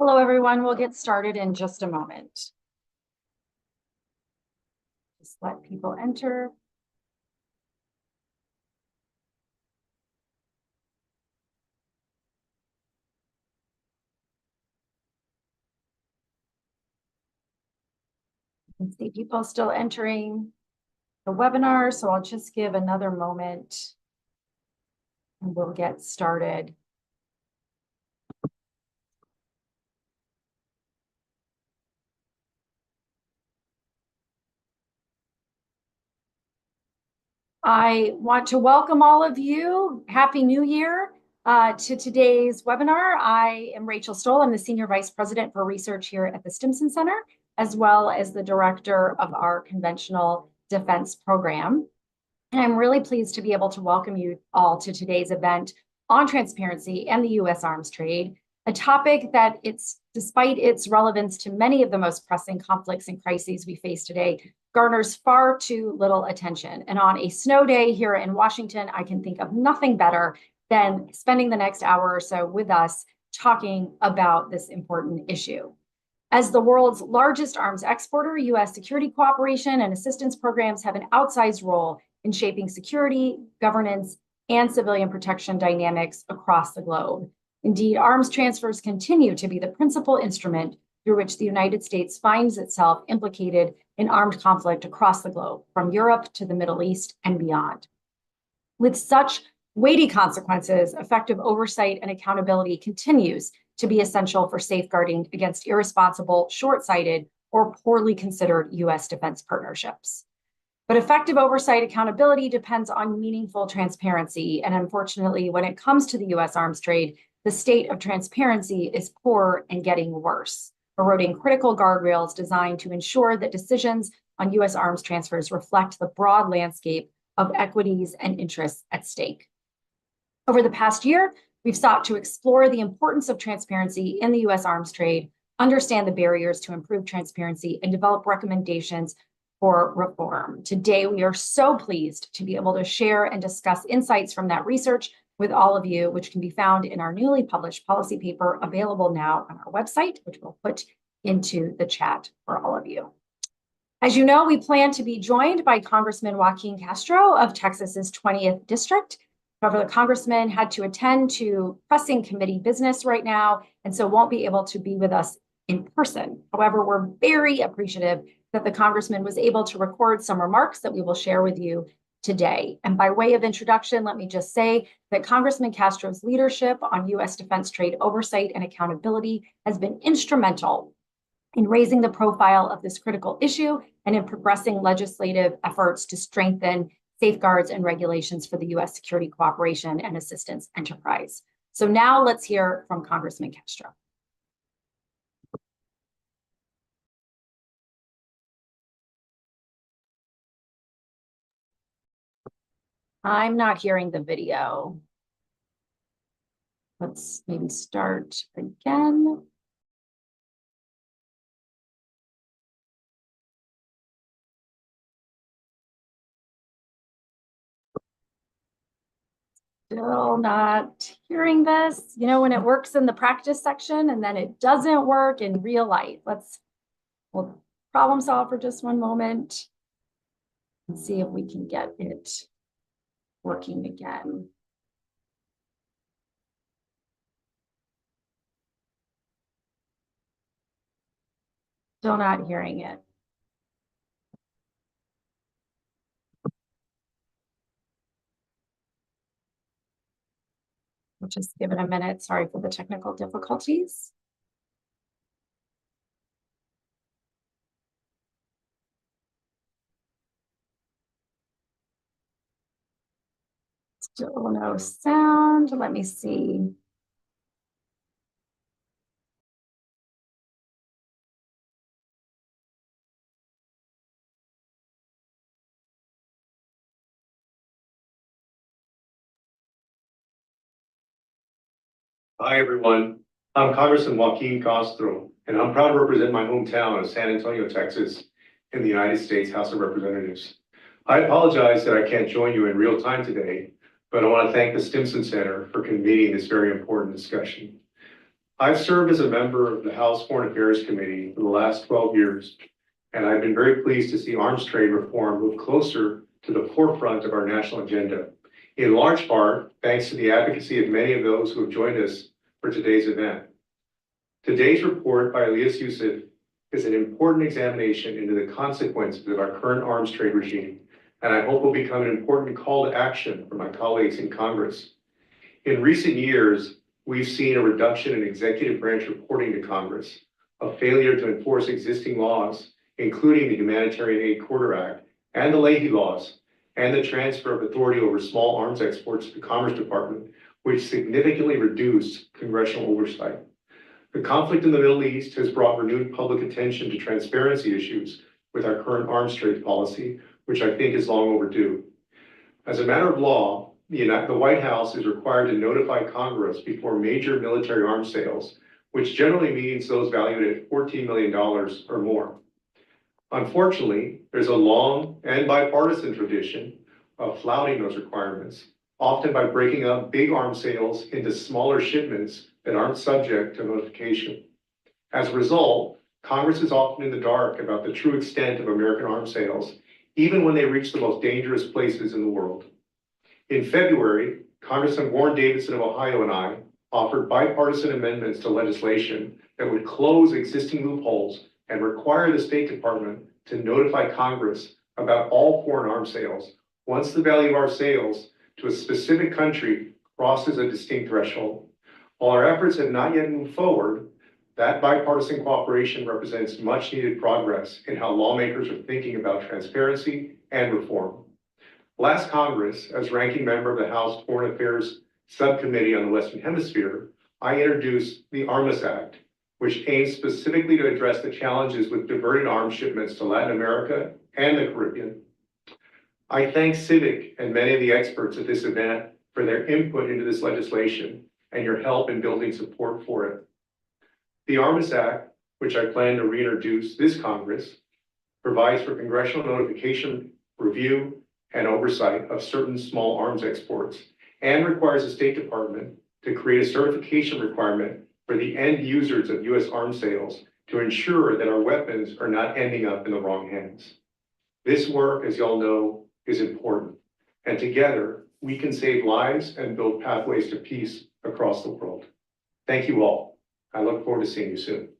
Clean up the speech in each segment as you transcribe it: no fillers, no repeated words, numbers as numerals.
Hello, everyone. We'll get started in just a moment. Just let people enter. You can see people still entering the webinar, so I'll just give another moment and we'll get started. I want to welcome all of you. Happy New Year to today's webinar. I am Rachel Stoll. I'm the Senior Vice President for Research here at the Stimson Center, as well as the Director of our Conventional Defense Program. And I'm really pleased to be able to welcome you all to today's event on transparency and the U.S. arms trade, a topic that despite its relevance to many of the most pressing conflicts and crises we face today, garners far too little attention. And on a snow day here in Washington, I can think of nothing better than spending the next hour or so with us talking about this important issue. As the world's largest arms exporter, U.S. security cooperation and assistance programs have an outsized role in shaping security, governance, and civilian protection dynamics across the globe. Indeed, arms transfers continue to be the principal instrument through which the United States finds itself implicated in armed conflict across the globe, from Europe to the Middle East and beyond. With such weighty consequences, effective oversight and accountability continues to be essential for safeguarding against irresponsible, short-sighted, or poorly considered U.S. defense partnerships. But effective oversight accountability depends on meaningful transparency. And unfortunately, when it comes to the U.S. arms trade, the state of transparency is poor and getting worse, eroding critical guardrails designed to ensure that decisions on U.S. arms transfers reflect the broad landscape of equities and interests at stake. Over the past year, we've sought to explore the importance of transparency in the U.S. arms trade, understand the barriers to improve transparency, and develop recommendations for reform. Today, we are so pleased to be able to share and discuss insights from that research with all of you, which can be found in our newly published policy paper available now on our website, which we'll put into the chat for all of you. As you know, we plan to be joined by Congressman Joaquin Castro of Texas's 20th District. However, the congressman had to attend to pressing committee business right now, and so won't be able to be with us in person. However, we're very appreciative that the congressman was able to record some remarks that we will share with you today. And by way of introduction, let me just say that Congressman Castro's leadership on U.S. defense trade oversight and accountability has been instrumental in raising the profile of this critical issue and in progressing legislative efforts to strengthen safeguards and regulations for the U.S. security cooperation and assistance enterprise. So now let's hear from Congressman Castro. I'm not hearing the video. Let's maybe start again. Still not hearing this. You know, when it works in the practice section and then it doesn't work in real life. We'll problem solve for just one moment and see if we can get it working again. Still not hearing it. We'll just give it a minute. Sorry for the technical difficulties. Still no sound. Let me see. Hi, everyone. I'm Congressman Joaquin Castro, and I'm proud to represent my hometown of San Antonio, Texas, in the United States House of Representatives. I apologize that I can't join you in real time today, but I want to thank the Stimson Center for convening this very important discussion. I've served as a member of the House Foreign Affairs Committee for the last 12 years, and I've been very pleased to see arms trade reform move closer to the forefront of our national agenda, in large part thanks to the advocacy of many of those who have joined us for today's event. Today's report by Elias Yusuf is an important examination into the consequences of our current arms trade regime, and I hope will become an important call to action for my colleagues in Congress. In recent years, we've seen a reduction in executive branch reporting to Congress, a failure to enforce existing laws, including the Humanitarian Aid Quarter Act and the Leahy laws, and the transfer of authority over small arms exports to the Commerce Department, which significantly reduced congressional oversight. The conflict in the Middle East has brought renewed public attention to transparency issues with our current arms trade policy, which I think is long overdue. As a matter of law, the White House is required to notify Congress before major military arms sales, which generally means those valued at $14 million or more. Unfortunately, there's a long and bipartisan tradition of flouting those requirements, often by breaking up big arms sales into smaller shipments that aren't subject to notification. As a result, Congress is often in the dark about the true extent of American arms sales, even when they reach the most dangerous places in the world. In February, Congressman Warren Davidson of Ohio and I offered bipartisan amendments to legislation that would close existing loopholes and require the State Department to notify Congress about all foreign arms sales once the value of our sales to a specific country crosses a distinct threshold. While our efforts have not yet moved forward, that bipartisan cooperation represents much needed progress in how lawmakers are thinking about transparency and reform. Last Congress, as ranking member of the House Foreign Affairs Subcommittee on the Western Hemisphere, I introduced the Armas Act, which aims specifically to address the challenges with diverted arms shipments to Latin America and the Caribbean. I thank Civic and many of the experts at this event for their input into this legislation and your help in building support for it. The Armas Act, which I plan to reintroduce this Congress, provides for congressional notification, review, and oversight of certain small arms exports, and requires the State Department to create a certification requirement for the end users of U.S. arms sales to ensure that our weapons are not ending up in the wrong hands. This work, as y'all know, is important, and together we can save lives and build pathways to peace across the world. Thank you all. I look forward to seeing you soon.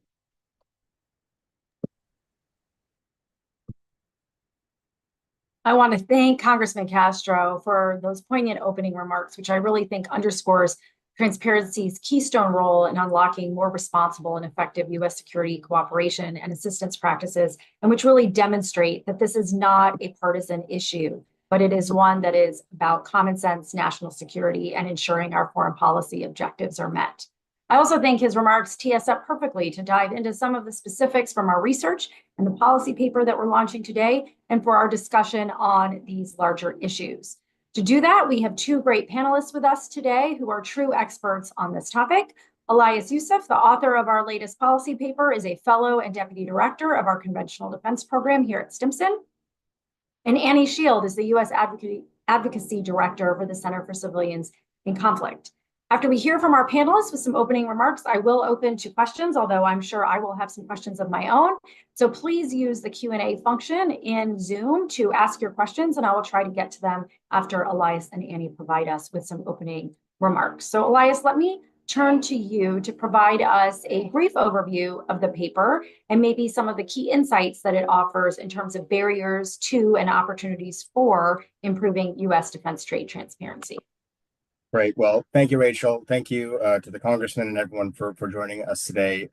I want to thank Congressman Castro for those poignant opening remarks, which I really think underscores transparency's keystone role in unlocking more responsible and effective U.S. security cooperation and assistance practices, and which really demonstrate that this is not a partisan issue, but it is one that is about common sense national security and ensuring our foreign policy objectives are met. I also think his remarks tee us up perfectly to dive into some of the specifics from our research and the policy paper that we're launching today, and for our discussion on these larger issues. To do that, we have two great panelists with us today who are true experts on this topic. Elias Yusuf, the author of our latest policy paper, is a fellow and deputy director of our conventional defense program here at Stimson. And Annie Shield is the U.S. Advocacy Director for the Center for Civilians in Conflict. After we hear from our panelists with some opening remarks, I will open to questions, although I'm sure I will have some questions of my own. So please use the Q&A function in Zoom to ask your questions, and I will try to get to them after Elias and Annie provide us with some opening remarks. So Elias, let me turn to you to provide us a brief overview of the paper and maybe some of the key insights that it offers in terms of barriers to and opportunities for improving U.S. defense trade transparency. Great. Well, thank you, Rachel. Thank you to the Congressman and everyone for joining us today.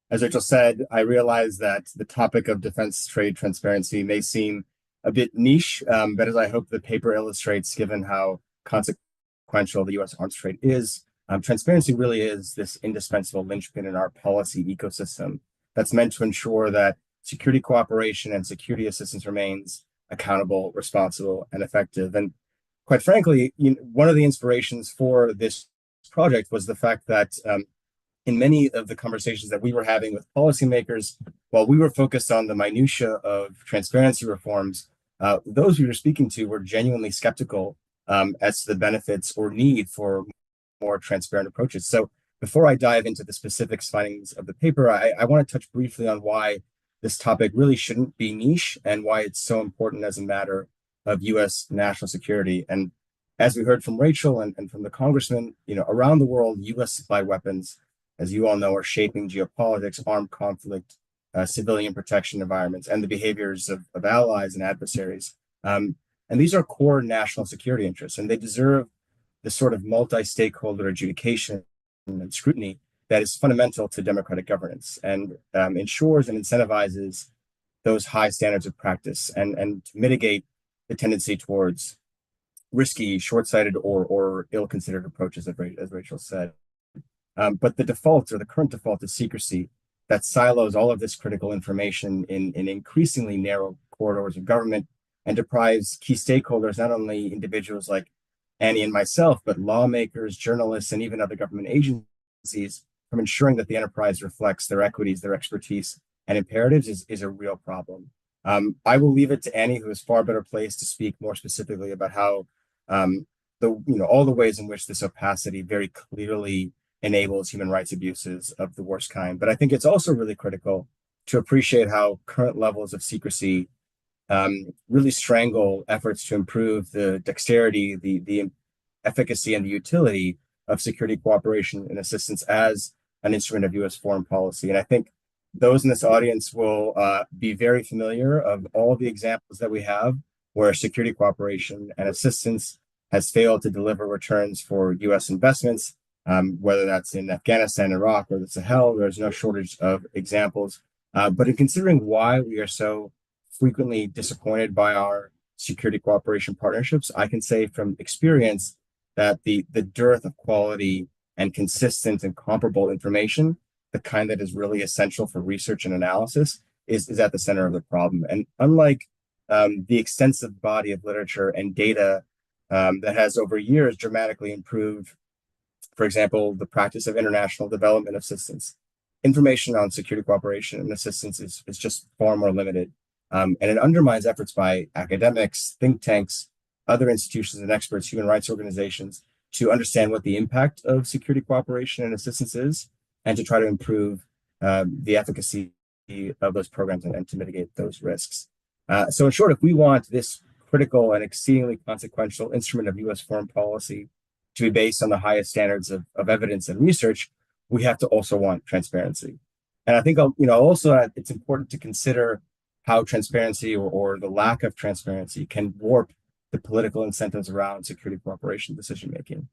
As Rachel said, I realize that the topic of defense trade transparency may seem a bit niche, but as I hope the paper illustrates, given how consequential the U.S. arms trade is, transparency really is this indispensable linchpin in our policy ecosystem that's meant to ensure that security cooperation and security assistance remains accountable, responsible, and effective. And quite frankly, one of the inspirations for this project was the fact that in many of the conversations that we were having with policymakers, while we were focused on the minutia of transparency reforms, those we were speaking to were genuinely skeptical as to the benefits or need for more transparent approaches. So before I dive into the specific findings of the paper, I want to touch briefly on why this topic really shouldn't be niche and why it's so important as a matter of U.S. national security. And as we heard from Rachel and from the congressman, around the world, U.S. supply weapons, as you all know, are shaping geopolitics, armed conflict, civilian protection environments, and the behaviors of allies and adversaries. And these are core national security interests, and they deserve the sort of multi-stakeholder adjudication and scrutiny that is fundamental to democratic governance and ensures and incentivizes those high standards of practice and to mitigate the tendency towards risky, short-sighted, or ill-considered approaches, as Rachel said. But the default or the current default is secrecy that silos all of this critical information in increasingly narrow corridors of government and deprives key stakeholders, not only individuals like Annie and myself, but lawmakers, journalists, and even other government agencies from ensuring that the enterprise reflects their equities, their expertise, and imperatives is a real problem. I will leave it to Annie, who is far better placed to speak more specifically about how all the ways in which this opacity very clearly enables human rights abuses of the worst kind. But I think it's also really critical to appreciate how current levels of secrecy really strangle efforts to improve the dexterity, the efficacy, and the utility of security cooperation and assistance as an instrument of U.S. foreign policy. And I think those in this audience will be very familiar of all the examples that we have where security cooperation and assistance has failed to deliver returns for U.S. investments, whether that's in Afghanistan, Iraq, or the Sahel. There's no shortage of examples. But in considering why we are so frequently disappointed by our security cooperation partnerships, I can say from experience that the dearth of quality and consistent and comparable information, the kind that is really essential for research and analysis, is at the center of the problem. And unlike the extensive body of literature and data that has over years dramatically improved, for example, the practice of international development assistance, information on security cooperation and assistance is just far more limited. And it undermines efforts by academics, think tanks, other institutions and experts, human rights organizations, to understand what the impact of security cooperation and assistance is, and to try to improve the efficacy of those programs and to mitigate those risks. So in short, if we want this critical and exceedingly consequential instrument of U.S. foreign policy to be based on the highest standards of evidence and research, we have to also want transparency. And I think also it's important to consider how transparency or the lack of transparency can warp the political incentives around security cooperation decision making.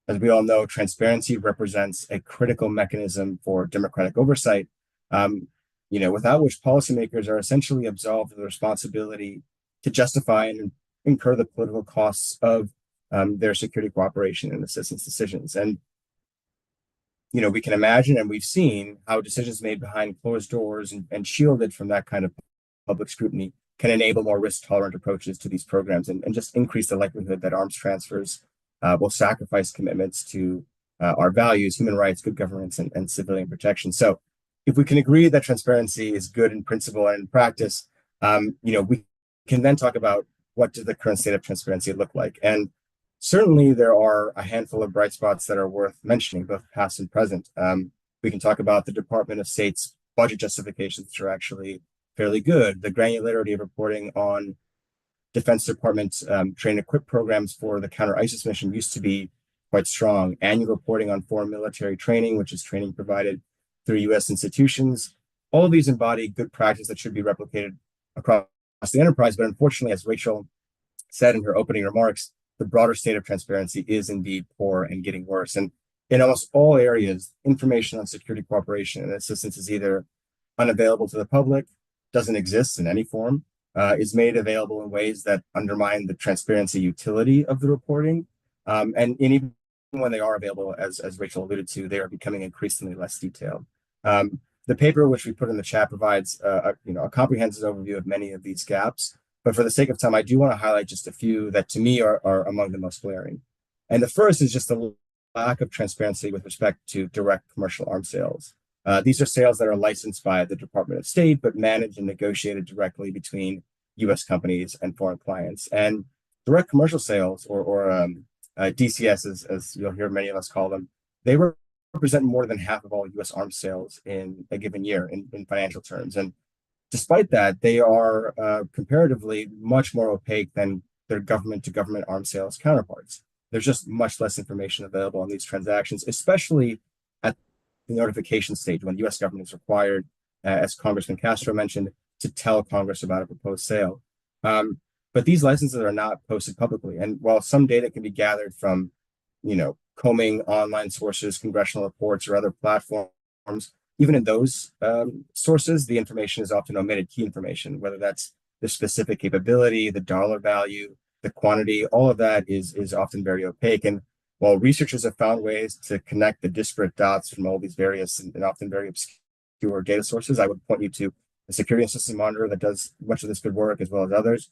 As we all know, transparency represents a critical mechanism for democratic oversight, without which policymakers are essentially absolved of the responsibility to justify and incur the political costs of their security cooperation and assistance decisions. And we can imagine, and we've seen, how decisions made behind closed doors and shielded from that kind of public scrutiny can enable more risk-tolerant approaches to these programs and just increase the likelihood that arms transfers will sacrifice commitments to our values, human rights, good governance, and civilian protection. So if we can agree that transparency is good in principle and in practice, we can then talk about what does the current state of transparency look like. And certainly there are a handful of bright spots that are worth mentioning, both past and present. We can talk about the Department of State's budget justifications, which are actually fairly good. The granularity of reporting on Defense Department's train and equip programs for the counter-ISIS mission used to be quite strong. Annual reporting on foreign military training, which is training provided through U.S. institutions. All of these embody good practice that should be replicated across the enterprise. But unfortunately, as Rachel said in her opening remarks, the broader state of transparency is indeed poor and getting worse. And in almost all areas, information on security cooperation and assistance is either unavailable to the public, doesn't exist in any form, is made available in ways that undermine the transparency utility of the reporting. And even when they are available, as Rachel alluded to, they are becoming increasingly less detailed. The paper, which we put in the chat, provides a comprehensive overview of many of these gaps. But for the sake of time, I do want to highlight just a few that to me are among the most glaring. And the first is just the lack of transparency with respect to direct commercial arms sales. These are sales that are licensed by the Department of State, but managed and negotiated directly between U.S. companies and foreign clients. And direct commercial sales, or DCS, as you'll hear many of us call them, they represent more than half of all U.S. arms sales in a given year in financial terms. And despite that, they are comparatively much more opaque than their government-to-government arms sales counterparts. There's just much less information available on these transactions, especially at the notification stage when the U.S. government is required, as Congressman Castro mentioned, to tell Congress about a proposed sale. But these licenses are not posted publicly. And while some data can be gathered from, combing online sources, congressional reports, or other platforms, even in those sources, the information is often omitted, key information, whether that's the specific capability, the dollar value, the quantity, all of that is often very opaque. And while researchers have found ways to connect the disparate dots from all these various and often very obscure data sources, I would point you to the Security and System Monitor that does much of this good work, as well as others.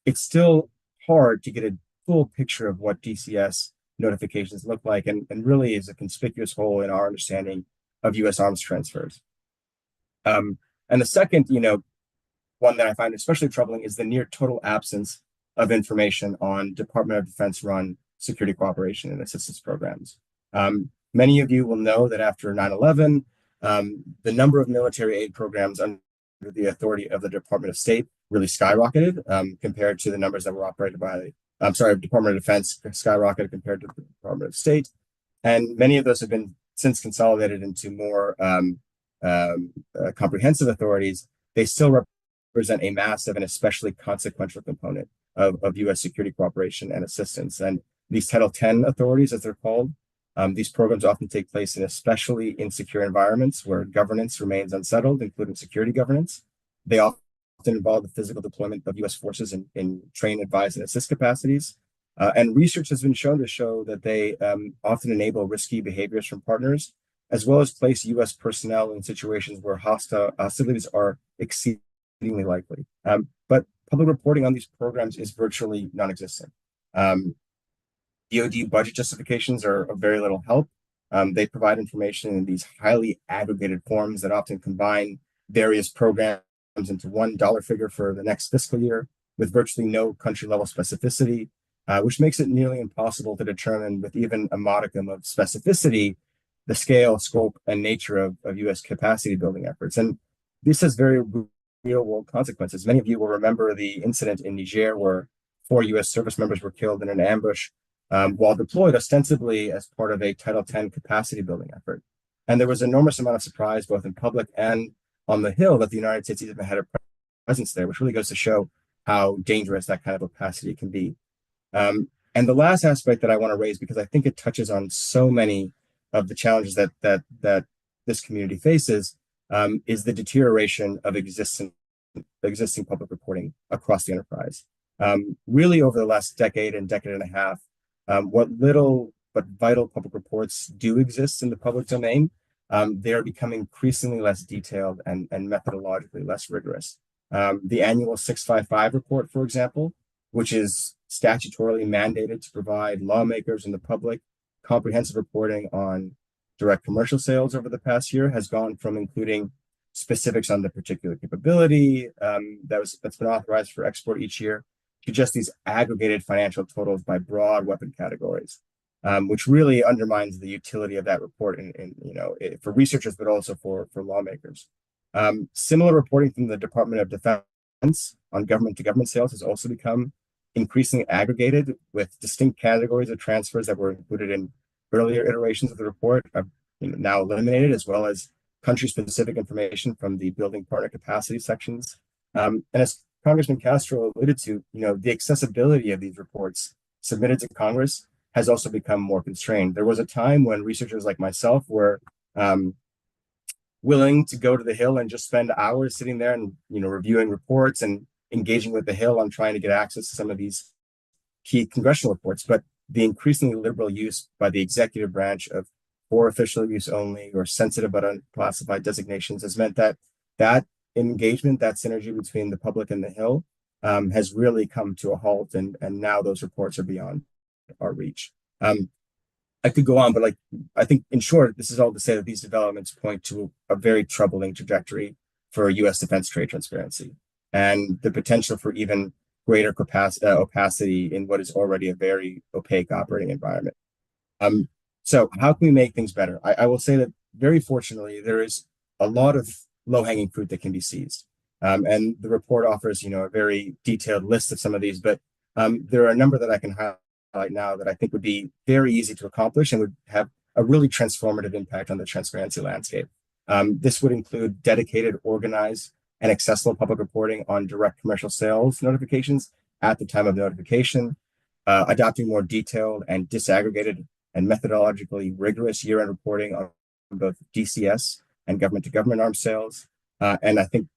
It's still hard to get a full picture of what DCS notifications look like, and really is a conspicuous hole in our understanding of U.S. arms transfers. And the second, one that I find especially troubling is the near total absence of information on Department of Defense run security cooperation and assistance programs. Many of you will know that after 9/11, the number of military aid programs under the authority of the Department of State really skyrocketed compared to the numbers that were operated by Department of Defense skyrocketed compared to the Department of State. And many of those have been since consolidated into more comprehensive authorities. They still represent a massive and especially consequential component of U.S. security cooperation and assistance. And these Title 10 authorities, as they're called, these programs often take place in especially insecure environments where governance remains unsettled, including security governance. They often involve the physical deployment of U.S. forces in train, advise, and assist capacities. And research has been shown to show that they often enable risky behaviors from partners, as well as place U.S. personnel in situations where hostilities are exceedingly likely. But public reporting on these programs is virtually non-existent. DoD budget justifications are of very little help. They provide information in these highly aggregated forms that often combine various programs into one dollar figure for the next fiscal year with virtually no country level specificity, which makes it nearly impossible to determine with even a modicum of specificity the scale, scope, and nature of U.S. capacity building efforts. And this has very real world consequences. Many of you will remember the incident in Niger where 4 U.S. service members were killed in an ambush while deployed ostensibly as part of a Title 10 capacity building effort. And there was an enormous amount of surprise, both in public and on the Hill, that the United States even had a presence there, which really goes to show how dangerous that kind of opacity can be. And the last aspect that I want to raise, because I think it touches on so many of the challenges that this community faces, is the deterioration of existing public reporting across the enterprise. Really, over the last decade and a half, what little but vital public reports do exist in the public domain, they are becoming increasingly less detailed and methodologically less rigorous. The annual 655 report, for example, which is statutorily mandated to provide lawmakers and the public comprehensive reporting on direct commercial sales over the past year, has gone from including specifics on the particular capability that's been authorized for export each year to just these aggregated financial totals by broad weapon categories, which really undermines the utility of that report for researchers, but also for lawmakers. Similar reporting from the Department of Defense on government-to-government sales has also become increasingly aggregated, with distinct categories of transfers that were included in earlier iterations of the report are now eliminated, as well as country-specific information from the building partner capacity sections. And as Congressman Castro alluded to, the accessibility of these reports submitted to Congress has also become more constrained. There was a time when researchers like myself were willing to go to the Hill and just spend hours sitting there and reviewing reports and engaging with the Hill on trying to get access to some of these key congressional reports. But the increasingly liberal use by the executive branch of for official use only or sensitive but unclassified designations has meant that engagement, that synergy between the public and the Hill has really come to a halt, and now those reports are beyond our reach. I could go on, but I think in short, this is all to say that these developments point to a very troubling trajectory for U.S. defense trade transparency and the potential for even greater opacity in what is already a very opaque operating environment. So how can we make things better? I will say that very fortunately, there is a lot of low-hanging fruit that can be seized. And the report offers, a very detailed list of some of these, but there are a number that I can highlight now that I think would be very easy to accomplish and would have a really transformative impact on the transparency landscape. This would include dedicated, organized, and accessible public reporting on direct commercial sales notifications at the time of notification, adopting more detailed and disaggregated and methodologically rigorous year-end reporting on both DCS and government-to-government arms sales, and I think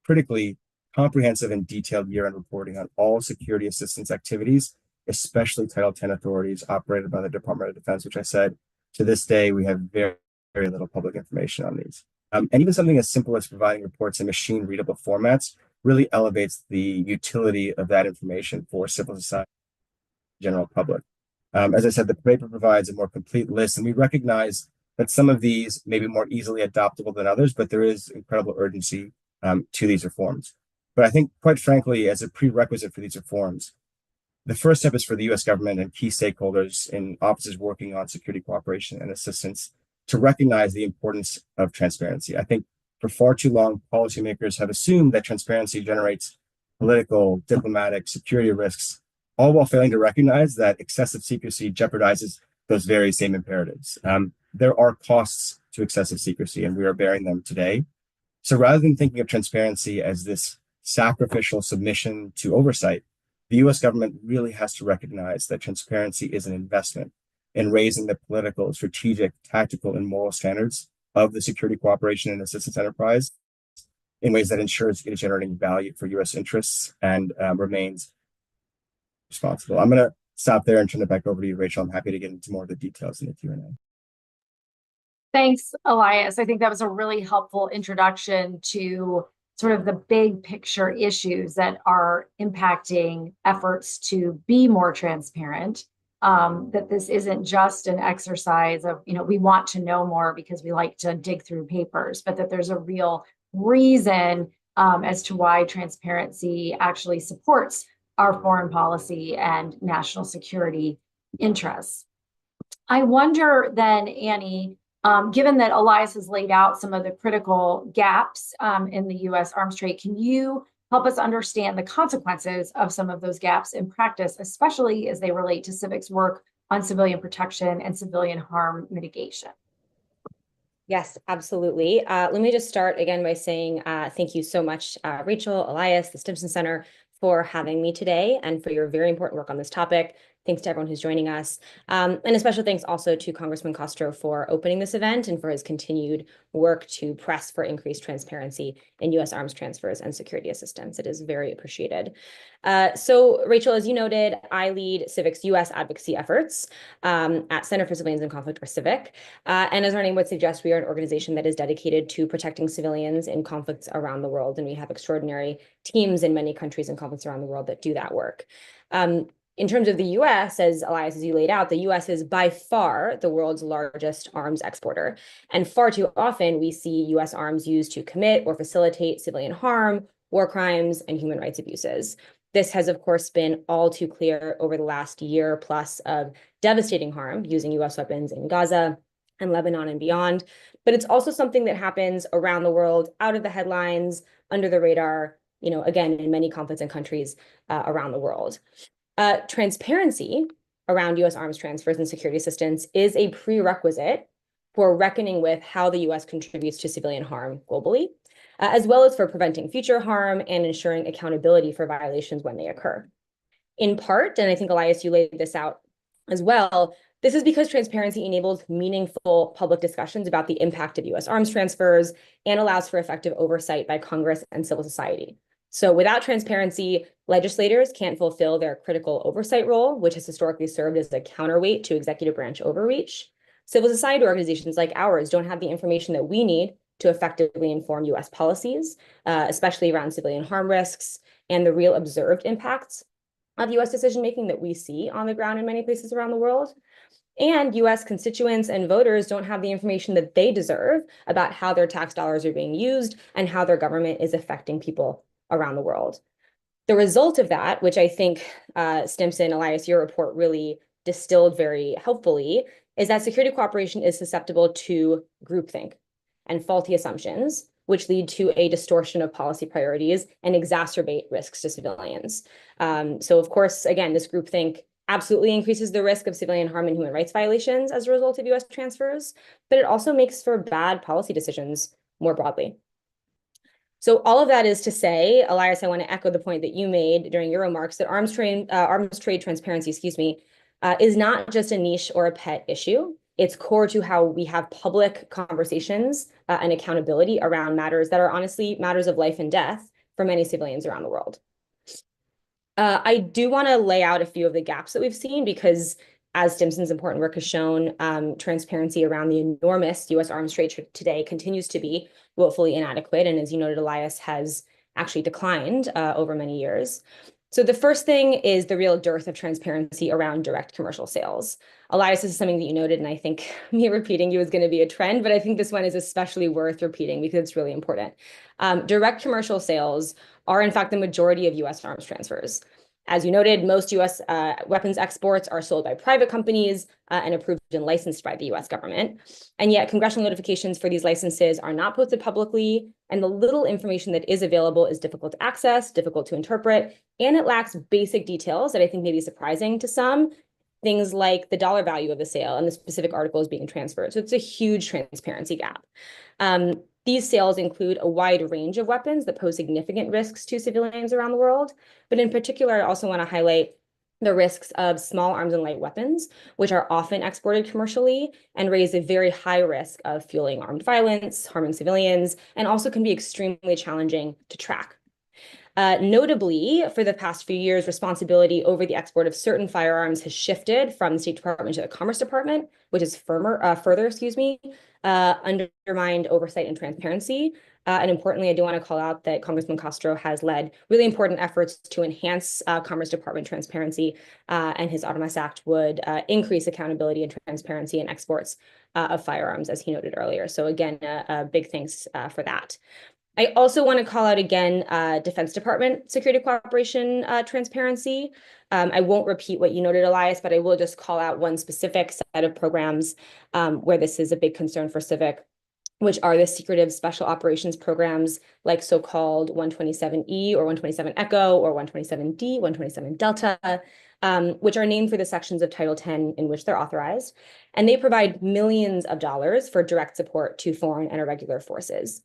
critically comprehensive and detailed year-end reporting on all security assistance activities, especially Title 10 authorities operated by the Department of Defense, which I said to this day we have very, very little public information on these. And even something as simple as providing reports in machine-readable formats really elevates the utility of that information for civil society general public. As I said, the paper provides a more complete list, and we recognize that some of these may be more easily adoptable than others, but there is incredible urgency to these reforms. But I think, quite frankly, as a prerequisite for these reforms, the first step is for the US government and key stakeholders in offices working on security cooperation and assistance to recognize the importance of transparency. I think for far too long, policymakers have assumed that transparency generates political, diplomatic, security risks, all while failing to recognize that excessive secrecy jeopardizes those very same imperatives. There are costs to excessive secrecy, and we are bearing them today. So rather than thinking of transparency as this sacrificial submission to oversight, the US government really has to recognize that transparency is an investment in raising the political, strategic, tactical, and moral standards of the security cooperation and assistance enterprise in ways that ensures it is generating value for US interests and remains responsible. I'm going to stop there and turn it back over to you, Rachel. I'm happy to get into more of the details in the Q&A. Thanks, Elias. I think that was a really helpful introduction to sort of the big picture issues that are impacting efforts to be more transparent. That this isn't just an exercise of, we want to know more because we like to dig through papers, but that there's a real reason as to why transparency actually supports our foreign policy and national security interests. I wonder then, Annie, given that Elias has laid out some of the critical gaps in the U.S. arms trade, can you help us understand the consequences of some of those gaps in practice, especially as they relate to civics work on civilian protection and civilian harm mitigation? Yes, absolutely. Let me just start again by saying thank you so much, Rachel, Elias, the Stimson Center, for having me today and for your very important work on this topic. Thanks to everyone who's joining us. And a special thanks also to Congressman Castro for opening this event and for his continued work to press for increased transparency in U.S. arms transfers and security assistance. It is very appreciated. So, Rachel, as you noted, I lead Civic's U.S. advocacy efforts at Center for Civilians in Conflict, or CIVIC. And as our name would suggest, we are an organization that is dedicated to protecting civilians in conflicts around the world. And we have extraordinary teams in many countries and conflicts around the world that do that work. In terms of the U.S., as Elias, as you laid out, the U.S. is by far the world's largest arms exporter. And far too often, we see U.S. arms used to commit or facilitate civilian harm, war crimes, and human rights abuses. This has, of course, been all too clear over the last year plus of devastating harm using U.S. weapons in Gaza and Lebanon and beyond. But it's also something that happens around the world, out of the headlines, under the radar, again, in many conflicts and countries around the world. Transparency around U.S. arms transfers and security assistance is a prerequisite for reckoning with how the U.S. contributes to civilian harm globally, as well as for preventing future harm and ensuring accountability for violations when they occur. In part, and I think, Elias, you laid this out as well, this is because transparency enables meaningful public discussions about the impact of U.S. arms transfers and allows for effective oversight by Congress and civil society. So without transparency, legislators can't fulfill their critical oversight role, which has historically served as a counterweight to executive branch overreach. Civil society organizations like ours don't have the information that we need to effectively inform U.S. policies, especially around civilian harm risks and the real observed impacts of U.S. decision-making that we see on the ground in many places around the world. And U.S. constituents and voters don't have the information that they deserve about how their tax dollars are being used and how their government is affecting people around the world. The result of that, which I think Stimson, Elias, your report really distilled very helpfully, is that security cooperation is susceptible to groupthink and faulty assumptions, which lead to a distortion of policy priorities and exacerbate risks to civilians. So of course, again, this groupthink absolutely increases the risk of civilian harm and human rights violations as a result of US transfers, but it also makes for bad policy decisions more broadly. So all of that is to say, Elias, I want to echo the point that you made during your remarks that arms trade transparency, is not just a niche or a pet issue. It's core to how we have public conversations and accountability around matters that are honestly matters of life and death for many civilians around the world. I do want to lay out a few of the gaps that we've seen because, as Stimson's important work has shown, transparency around the enormous US arms trade today continues to be woefully inadequate. And as you noted, Elias has actually declined over many years. So the first thing is the real dearth of transparency around direct commercial sales. Elias, this is something that you noted, and I think me repeating you is going to be a trend, but I think this one is especially worth repeating because it's really important. Direct commercial sales are in fact the majority of US arms transfers. As you noted, most US weapons exports are sold by private companies and approved and licensed by the US government. And yet congressional notifications for these licenses are not posted publicly, and the little information that is available is difficult to access, difficult to interpret, and it lacks basic details that I think may be surprising to some, things like the dollar value of the sale and the specific articles being transferred. So it's a huge transparency gap. These sales include a wide range of weapons that pose significant risks to civilians around the world. But in particular, I also want to highlight the risks of small arms and light weapons, which are often exported commercially and raise a very high risk of fueling armed violence, harming civilians, and also can be extremely challenging to track. Notably, for the past few years, responsibility over the export of certain firearms has shifted from the State Department to the Commerce Department, which is further undermined oversight and transparency. And importantly, I do want to call out that Congressman Castro has led really important efforts to enhance Commerce Department transparency, and his Armas Act would increase accountability and transparency in exports of firearms, as he noted earlier. So again, a big thanks for that. I also want to call out again Defense Department security cooperation transparency. I won't repeat what you noted, Elias, but I will just call out one specific set of programs where this is a big concern for Civic, which are the secretive special operations programs like so-called 127E or 127 Echo or 127D, 127 Delta, which are named for the sections of Title 10 in which they're authorized. And they provide millions of dollars for direct support to foreign and irregular forces.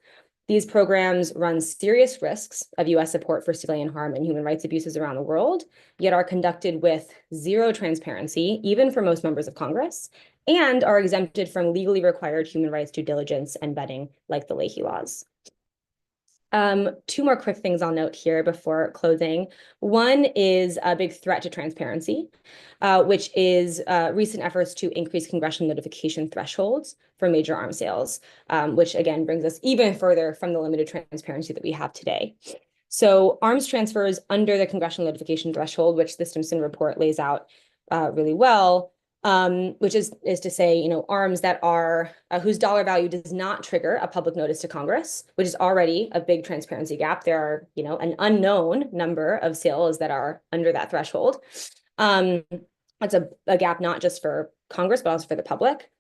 These programs run serious risks of US support for civilian harm and human rights abuses around the world, yet are conducted with zero transparency, even for most members of Congress, and are exempted from legally required human rights due diligence and vetting like the Leahy laws. Two more quick things I'll note here before closing. One is a big threat to transparency, which is recent efforts to increase congressional notification thresholds for major arms sales, which again brings us even further from the limited transparency that we have today. So arms transfers under the congressional notification threshold, which the Stimson report lays out really well, which is to say, arms that are whose dollar value does not trigger a public notice to Congress, which is already a big transparency gap. There are, an unknown number of sales that are under that threshold. That's a gap not just for Congress, but also for the public.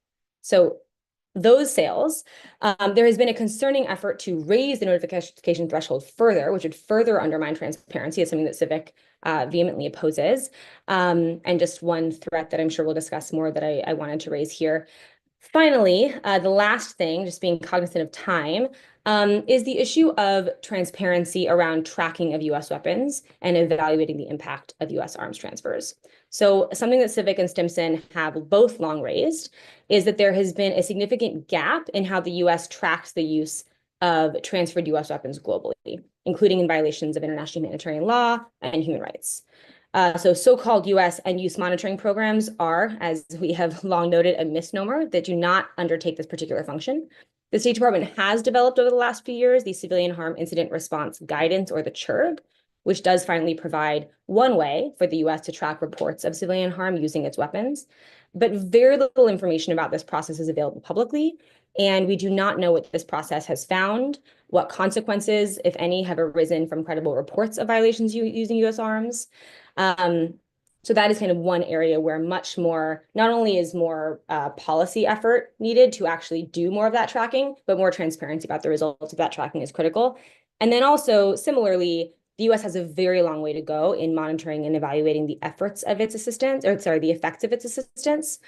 So those sales, there has been a concerning effort to raise the notification threshold further, which would further undermine transparency. It's something that Civic vehemently opposes. And just one threat that I'm sure we'll discuss more that I wanted to raise here. Finally, the last thing, just being cognizant of time, is the issue of transparency around tracking of US weapons and evaluating the impact of US arms transfers. So something that Civic and Stimson have both long raised is that there has been a significant gap in how the US tracks the use of transferred US weapons globally, including in violations of international humanitarian law and human rights. So-called US and use monitoring programs are, as we have long noted, a misnomer that do not undertake this particular function. The State Department has developed over the last few years the Civilian Harm Incident Response Guidance, or the CHIRG, which does finally provide one way for the US to track reports of civilian harm using its weapons. But very little information about this process is available publicly, and we do not know what this process has found, what consequences, if any, have arisen from credible reports of violations using US arms. So that is kind of one area where much more, not only is more policy effort needed to actually do more of that tracking, but more transparency about the results of that tracking is critical. And then also, similarly, the US has a very long way to go in monitoring and evaluating the efforts of its assistance, or sorry, the effects of its assistance,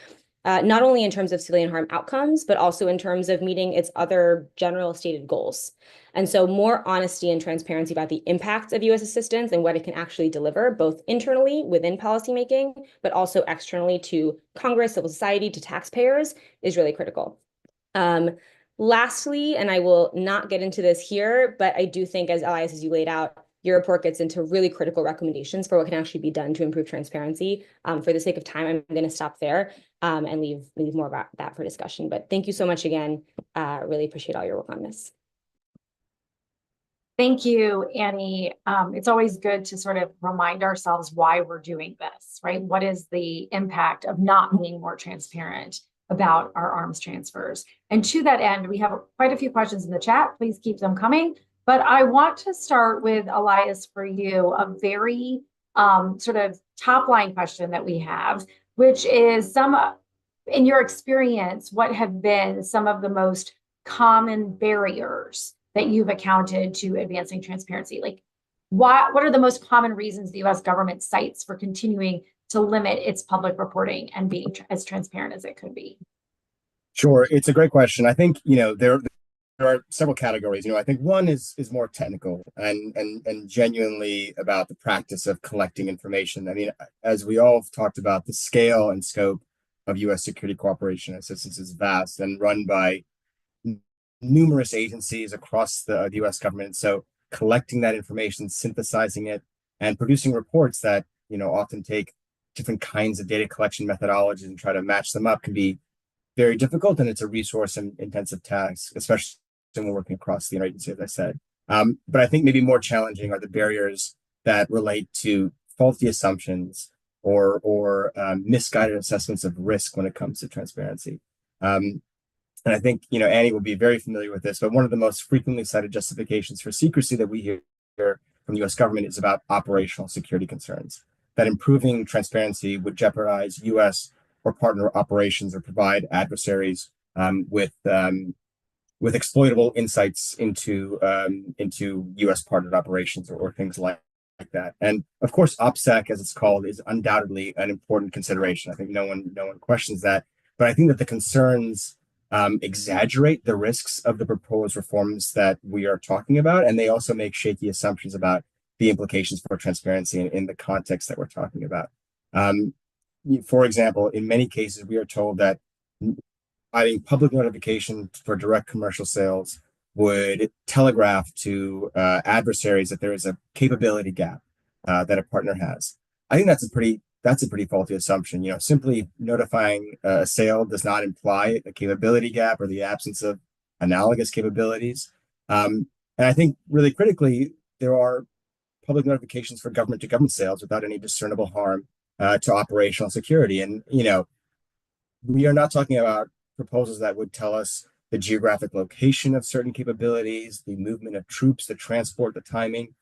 not only in terms of civilian harm outcomes, but also in terms of meeting its other general stated goals. And so more honesty and transparency about the impacts of US assistance and what it can actually deliver, both internally within policymaking, but also externally to Congress, civil society, to taxpayers, is really critical. Lastly, and I will not get into this here, but I do think, as Elias, as you laid out, your report gets into really critical recommendations for what can actually be done to improve transparency. For the sake of time, I'm going to stop there and leave more about that for discussion. But thank you so much again. Really appreciate all your work on this. Thank you, Annie. It's always good to sort of remind ourselves why we're doing this, right? What is the impact of not being more transparent about our arms transfers? And to that end, we have quite a few questions in the chat. Please keep them coming. But I want to start with, Elias, for you, a very sort of top line question that we have, which is in your experience, what have been some of the most common barriers that you've accounted to advancing transparency? Like, what are the most common reasons the US government cites for continuing to limit its public reporting and being as transparent as it could be? Sure, it's a great question. I think, there are several categories. I think one is more technical and genuinely about the practice of collecting information. I mean, as we all have talked about, the scale and scope of US security cooperation assistance is vast and run by numerous agencies across the US government. So collecting that information, synthesizing it, and producing reports that, often take different kinds of data collection methodologies and try to match them up can be very difficult, and it's a resource intensive task, especially when we're working across the interagency, as I said. But I think maybe more challenging are the barriers that relate to faulty assumptions or misguided assessments of risk when it comes to transparency. And I think, Annie will be very familiar with this, but one of the most frequently cited justifications for secrecy that we hear from the US government is about operational security concerns, that improving transparency would jeopardize US or partner operations or provide adversaries with exploitable insights into US partnered operations or things like that. And of course, OPSEC, as it's called, is undoubtedly an important consideration. I think no one questions that. But I think that the concerns exaggerate the risks of the proposed reforms that we are talking about, and they also make shaky assumptions about the implications for transparency in the context that we're talking about. For example, in many cases, we are told that providing public notification for direct commercial sales would telegraph to adversaries that there is a capability gap that a partner has. I think that's a pretty faulty assumption. Simply notifying a sale does not imply a capability gap or the absence of analogous capabilities. And I think really critically, there are public notifications for government to government sales without any discernible harm to operational security. And, we are not talking about proposals that would tell us the geographic location of certain capabilities, the movement of troops, the transport, the timing.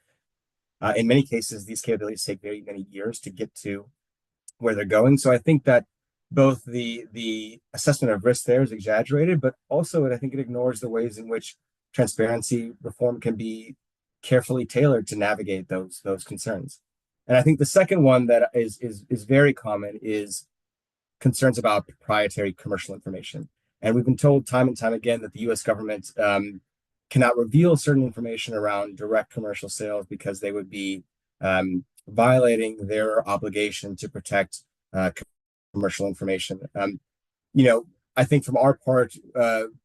In many cases, these capabilities take very many years to get to where they're going. So I think that both the assessment of risk there is exaggerated, but also I think it ignores the ways in which transparency reform can be carefully tailored to navigate those concerns. And I think the second one that is very common is concerns about proprietary commercial information. And we've been told time and time again that the US government cannot reveal certain information around direct commercial sales because they would be violating their obligation to protect commercial information. I think from our part,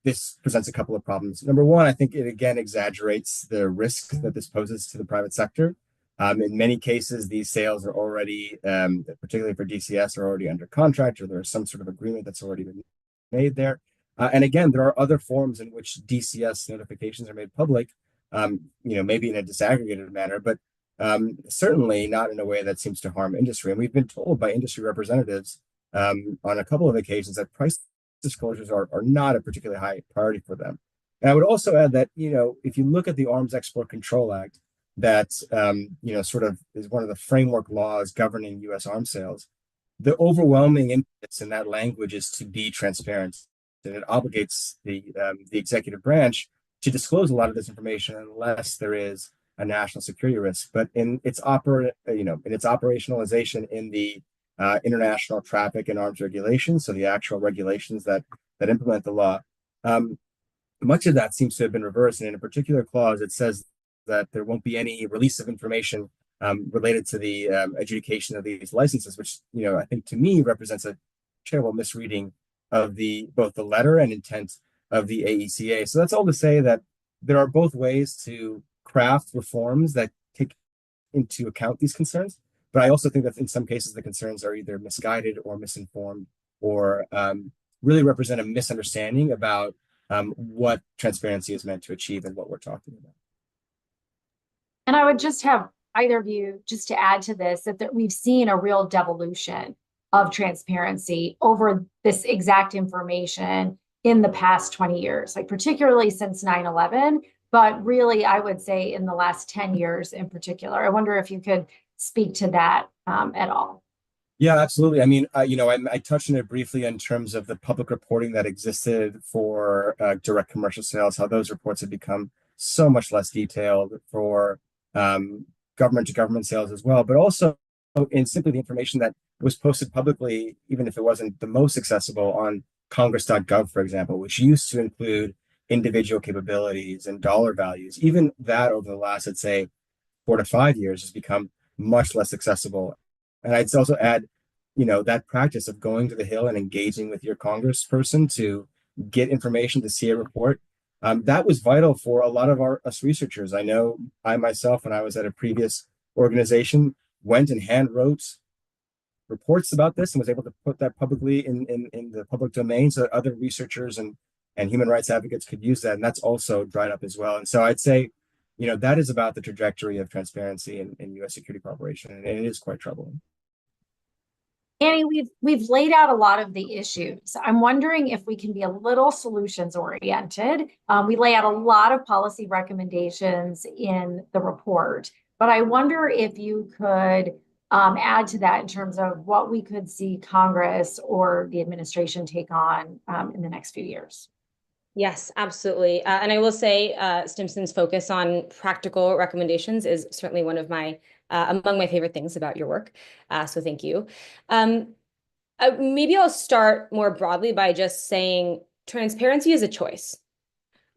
this presents a couple of problems. Number one, I think it again exaggerates the risk that this poses to the private sector. In many cases, these sales are already, particularly for DCS, are already under contract, or there's some sort of agreement that's already been made there. And again, there are other forms in which DCS notifications are made public, maybe in a disaggregated manner, but certainly not in a way that seems to harm industry. And we've been told by industry representatives on a couple of occasions that price disclosures are not a particularly high priority for them. And I would also add that, if you look at the Arms Export Control Act, that sort of is one of the framework laws governing U.S. arms sales. The overwhelming impetus in that language is to be transparent, and it obligates the executive branch to disclose a lot of this information unless there is a national security risk. But in its operationalization in the international traffic and arms regulations, so the actual regulations that implement the law, much of that seems to have been reversed. And in a particular clause, it says that there won't be any release of information related to the adjudication of these licenses, which I think to me represents a terrible misreading of both the letter and intent of the AECA. So that's all to say that there are both ways to craft reforms that take into account these concerns. But I also think that in some cases the concerns are either misguided or misinformed, or really represent a misunderstanding about what transparency is meant to achieve and what we're talking about. And I would just have either of you just to add to this that we've seen a real devolution of transparency over this exact information in the past 20 years, like particularly since 9/11, but really I would say in the last 10 years in particular. I wonder if you could speak to that at all. Yeah, absolutely. I mean, I touched on it briefly in terms of the public reporting that existed for direct commercial sales, how those reports have become so much less detailed for government to government sales as well, but also in simply the information that was posted publicly, even if it wasn't the most accessible, on congress.gov, for example, which used to include individual capabilities and dollar values. Even that over the last, I'd say, 4 to 5 years has become much less accessible. And I'd also add, that practice of going to the Hill and engaging with your congressperson to get information, to see a report, that was vital for a lot of us researchers. I know I myself, when I was at a previous organization, went and hand wrote reports about this and was able to put that publicly in the public domain so that other researchers and human rights advocates could use that. And that's also dried up as well. And so I'd say, that is about the trajectory of transparency in U.S. security cooperation, and it is quite troubling. Annie, we've laid out a lot of the issues. I'm wondering if we can be a little solutions oriented. We lay out a lot of policy recommendations in the report, but I wonder if you could add to that in terms of what we could see Congress or the administration take on in the next few years. Yes, absolutely. And I will say Stimson's focus on practical recommendations is certainly one of my among my favorite things about your work. So thank you. Maybe I'll start more broadly by just saying transparency is a choice.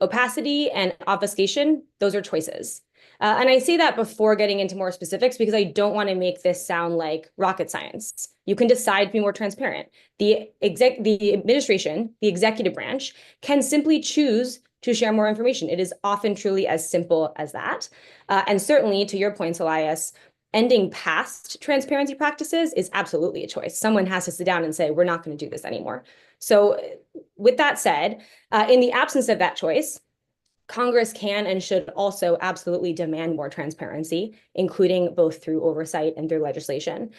Opacity and obfuscation, those are choices. And I say that before getting into more specifics because I don't want to make this sound like rocket science. You can decide to be more transparent. The administration, the executive branch, can simply choose to share more information. It is often truly as simple as that. And certainly, to your points, Elias, ending past transparency practices is absolutely a choice. Someone has to sit down and say, we're not going to do this anymore. So with that said, in the absence of that choice, Congress can and should also absolutely demand more transparency, including both through oversight and through legislation.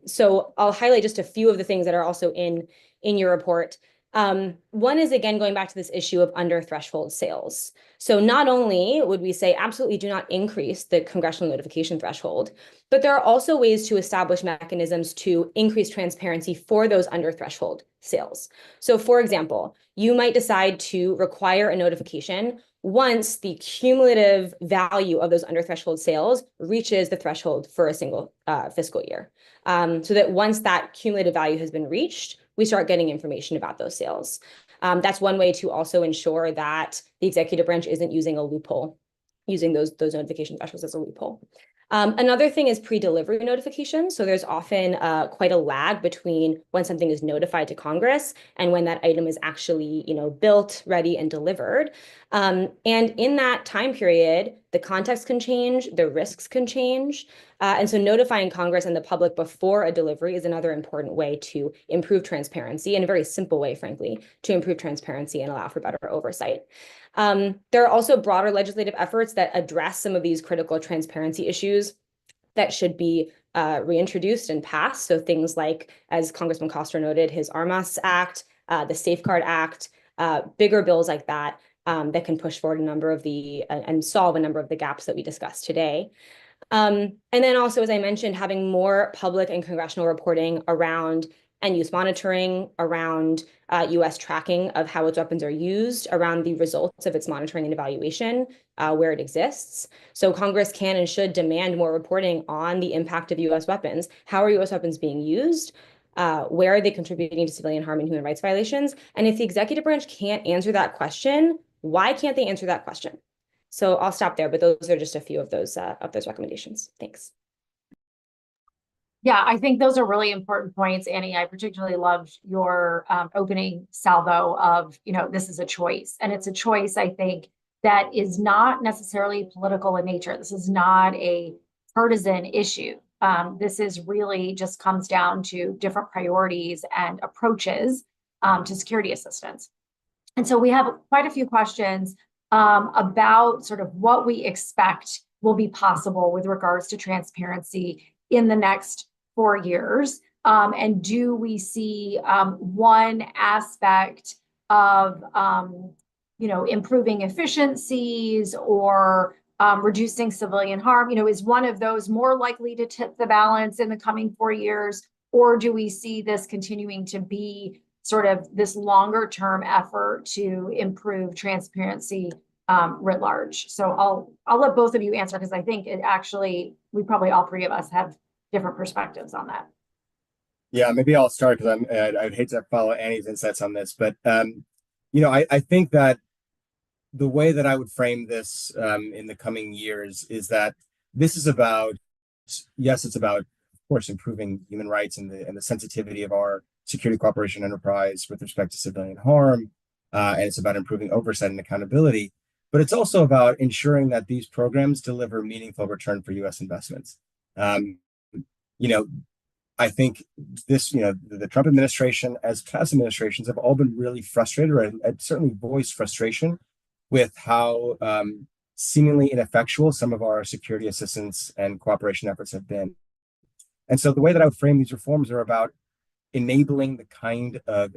So I'll highlight just a few of the things that are also in your report. One is, again, going back to this issue of under threshold sales. So not only would we say absolutely do not increase the congressional notification threshold, but there are also ways to establish mechanisms to increase transparency for those under threshold sales. So for example, you might decide to require a notification once the cumulative value of those under threshold sales reaches the threshold for a single fiscal year. So that once that cumulative value has been reached, we start getting information about those sales. That's one way to also ensure that the executive branch isn't using a loophole, using those notification thresholds as a loophole. Another thing is pre-delivery notification. So there's often quite a lag between when something is notified to Congress and when that item is actually, built, ready, and delivered. And in that time period, the context can change, the risks can change. And so notifying Congress and the public before a delivery is another important way to improve transparency, and a very simple way, frankly, to improve transparency and allow for better oversight. There are also broader legislative efforts that address some of these critical transparency issues that should be reintroduced and passed. So things like, as Congressman Koster noted, his ARMAS Act, the Safeguard Act, bigger bills like that that can push forward a number of and solve a number of the gaps that we discussed today. And then also, as I mentioned, having more public and congressional reporting around end use monitoring, around US tracking of how its weapons are used, around the results of its monitoring and evaluation where it exists. So Congress can and should demand more reporting on the impact of US weapons. How are US weapons being used? Where are they contributing to civilian harm and human rights violations? And if the executive branch can't answer that question, why can't they answer that question? So I'll stop there, but those are just a few of those recommendations. Thanks. Yeah, I think those are really important points, Annie. I particularly loved your opening salvo of, this is a choice. And it's a choice, I think, that is not necessarily political in nature. This is not a partisan issue. This is really just comes down to different priorities and approaches to security assistance. And so we have quite a few questions about sort of what we expect will be possible with regards to transparency in the next 4 years. And do we see one aspect of, improving efficiencies or reducing civilian harm, is one of those more likely to tip the balance in the coming 4 years? Or do we see this continuing to be sort of this longer term effort to improve transparency writ large? So I'll let both of you answer, because I think we probably all three of us have different perspectives on that. Yeah, maybe I'll start because I'd hate to follow Annie's insights on this, but I think that the way that I would frame this in the coming years is that this is about, yes, it's about, of course, improving human rights and the sensitivity of our security cooperation enterprise with respect to civilian harm, and it's about improving oversight and accountability, but it's also about ensuring that these programs deliver meaningful return for U.S. investments. I think the Trump administration, as past administrations, have all been really frustrated, or certainly voiced frustration with how seemingly ineffectual some of our security assistance and cooperation efforts have been. And so the way that I would frame these reforms are about enabling the kind of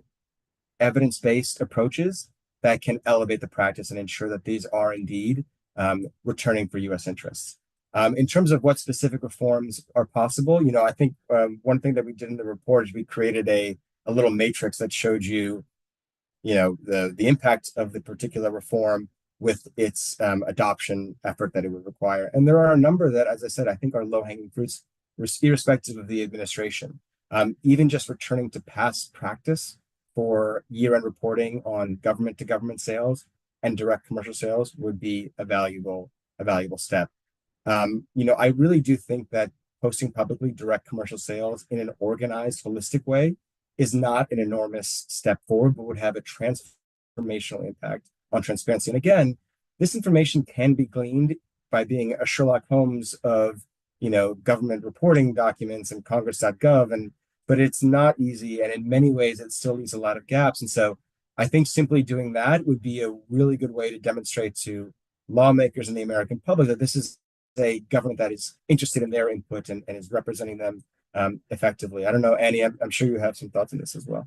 evidence-based approaches that can elevate the practice and ensure that these are indeed returning for U.S. interests. In terms of what specific reforms are possible, I think one thing that we did in the report is we created a little matrix that showed you, the impact of the particular reform with its adoption effort that it would require. And there are a number that, as I said, I think are low-hanging fruits, irrespective of the administration. Even just returning to past practice for year-end reporting on government-to-government sales and direct commercial sales would be a valuable step. I really do think that posting publicly direct commercial sales in an organized, holistic way is not an enormous step forward, but would have a transformational impact on transparency. And again, this information can be gleaned by being a Sherlock Holmes of, government reporting documents and congress.gov, but it's not easy. And in many ways, it still leaves a lot of gaps. And so I think simply doing that would be a really good way to demonstrate to lawmakers and the American public that this is a government that is interested in their input and is representing them effectively. I don't know, Annie, I'm sure you have some thoughts on this as well.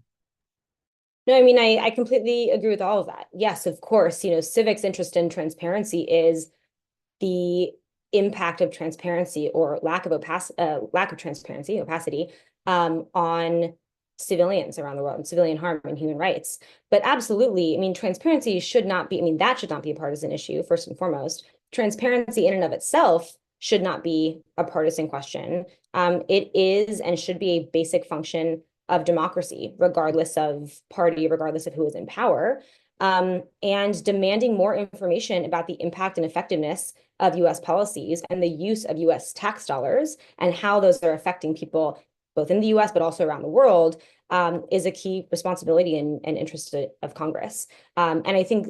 No, I mean, I completely agree with all of that. Yes, of course, civics' interest in transparency is the impact of transparency or lack of transparency, opacity, on civilians around the world and civilian harm and human rights. But absolutely, I mean, transparency should not be a partisan issue, first and foremost. Transparency in and of itself should not be a partisan question. It is and should be a basic function of democracy, regardless of party, regardless of who is in power, and demanding more information about the impact and effectiveness of U.S. policies and the use of U.S. tax dollars and how those are affecting people both in the U.S. but also around the world is a key responsibility and interest of Congress. And I think,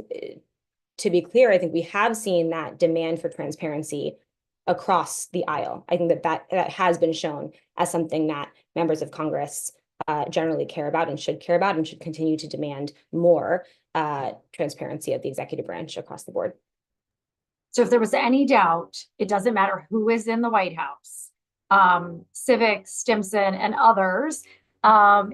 to be clear, I think we have seen that demand for transparency across the aisle. I think that has been shown as something that members of Congress generally care about and should continue to demand more transparency of the executive branch across the board. So if there was any doubt, it doesn't matter who is in the White House, Civic, Stimson, and others,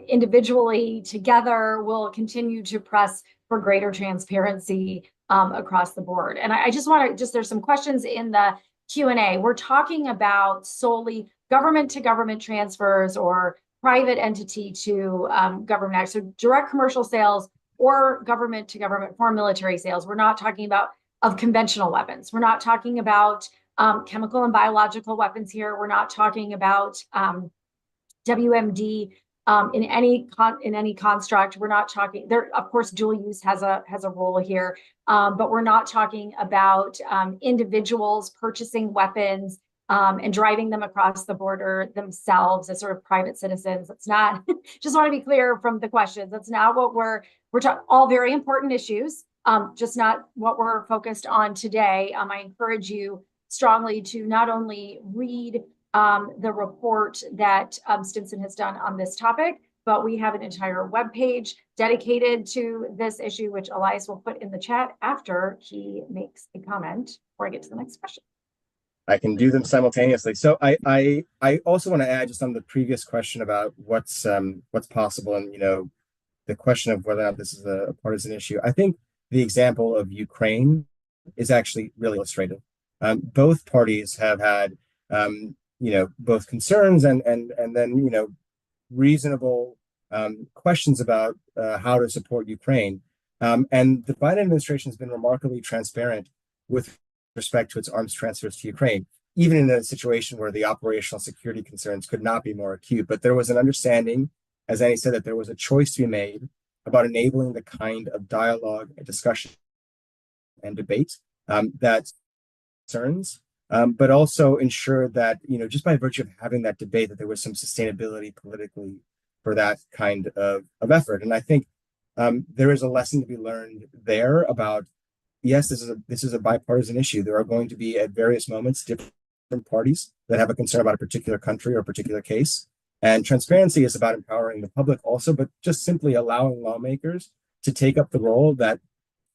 individually together will continue to press for greater transparency across the board. And I just want to there's some questions in the Q&A. We're talking about solely government to government transfers or private entity to government. So direct commercial sales or government to government foreign military sales. We're not talking about of conventional weapons. We're not talking about chemical and biological weapons here. We're not talking about WMD in any construct. We're not talking there. Of course, dual use has a role here, but we're not talking about individuals purchasing weapons and driving them across the border themselves as sort of private citizens. That's not. Just want to be clear from the questions. That's not what we're talking. All very important issues, just not what we're focused on today. I encourage you strongly to not only read the report that Stimson has done on this topic, but we have an entire webpage dedicated to this issue, which Elias will put in the chat after he makes a comment before I get to the next question. I can do them simultaneously. So I also want to add just on the previous question about what's possible, and the question of whether or not this is a partisan issue. I think the example of Ukraine is actually really illustrative. Both parties have had both concerns and then reasonable questions about how to support Ukraine. And the Biden administration has been remarkably transparent with respect to its arms transfers to Ukraine, even in a situation where the operational security concerns could not be more acute. But there was an understanding, as Annie said, that there was a choice to be made about enabling the kind of dialogue and discussion and debate that concerns, but also ensure that, just by virtue of having that debate, that there was some sustainability politically for that kind of effort. And I think there is a lesson to be learned there about, yes, this is a bipartisan issue. There are going to be at various moments different parties that have a concern about a particular country or a particular case. And transparency is about empowering the public also, but just simply allowing lawmakers to take up the role that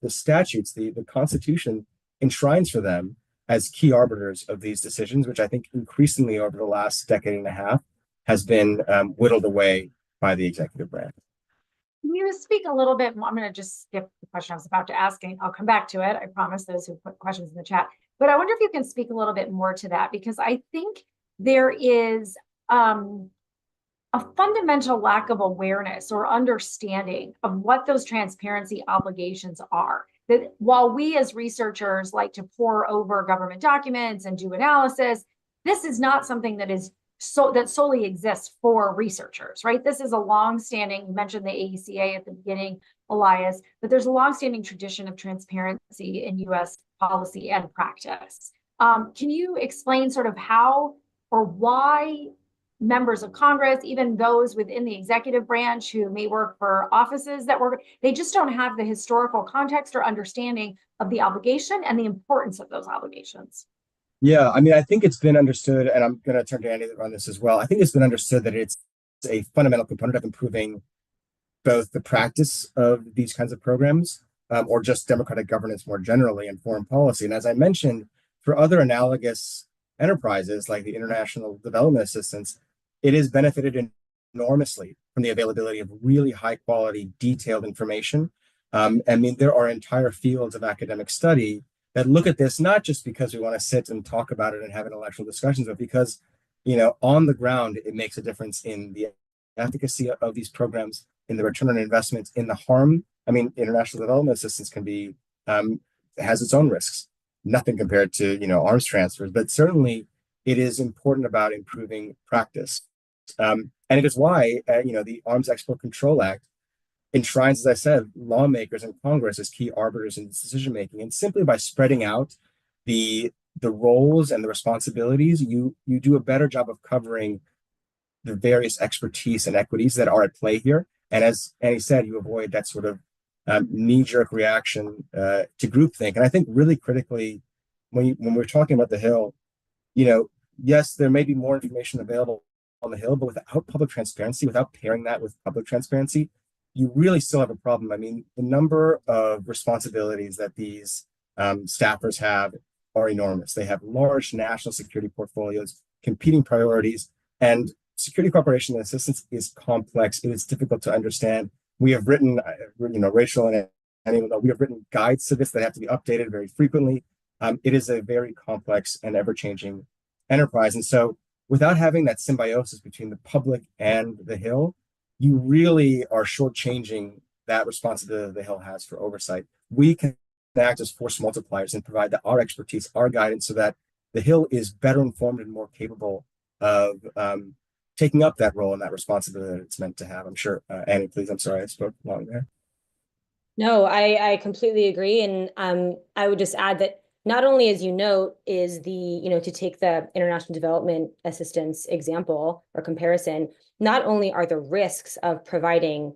the statutes, the Constitution enshrines for them as key arbiters of these decisions, which I think increasingly over the last decade and a half has been whittled away by the executive branch. Can you speak a little bit more? I'm going to just skip the question I was about to ask, and I'll come back to it. I promise those who put questions in the chat. But I wonder if you can speak a little bit more to that, because I think there is a fundamental lack of awareness or understanding of what those transparency obligations are. That while we as researchers like to pore over government documents and do analysis, this is not something that solely exists for researchers, right? This is a long-standing, you mentioned the AECA at the beginning, Elias, but there's a long-standing tradition of transparency in US policy and practice. Can you explain sort of how or why members of Congress, even those within the executive branch who may work for offices they just don't have the historical context or understanding of the obligation and the importance of those obligations? Yeah, I mean, I think it's been understood, and I'm going to turn to Andy on this as well. I think it's been understood that it's a fundamental component of improving both the practice of these kinds of programs or just democratic governance more generally and foreign policy. And as I mentioned, for other analogous enterprises like the international development assistance, it has benefited enormously from the availability of really high quality, detailed information. I mean, there are entire fields of academic study that look at this, not just because we want to sit and talk about it and have intellectual discussions, but because, on the ground, it makes a difference in the efficacy of these programs, in the return on investment, in the harm. I mean, international development assistance has its own risks, nothing compared to, arms transfers, but certainly it is important about improving practice. And it is why, the Arms Export Control Act enshrines, as I said, lawmakers and Congress as key arbiters in decision-making. And simply by spreading out the roles and the responsibilities, you do a better job of covering the various expertise and equities that are at play here. And as Annie said, you avoid that sort of knee-jerk reaction to groupthink. And I think really critically, when we're talking about the Hill, yes, there may be more information available on the Hill, but without public transparency, without pairing that with public transparency, you really still have a problem. I mean, the number of responsibilities that these staffers have are enormous. They have large national security portfolios, competing priorities, and security cooperation and assistance is complex. It is difficult to understand. We have written, Rachel and even though we have written guides to this that have to be updated very frequently, it is a very complex and ever-changing enterprise. And so without having that symbiosis between the public and the Hill, you really are shortchanging that responsibility the Hill has for oversight. We can act as force multipliers and provide our expertise, our guidance, so that the Hill is better informed and more capable of taking up that role and that responsibility that it's meant to have. I'm sure, Annie, please, I'm sorry I spoke long there. No, I completely agree. And I would just add that not only, as you note, is to take the international development assistance example or comparison, not only are the risks of providing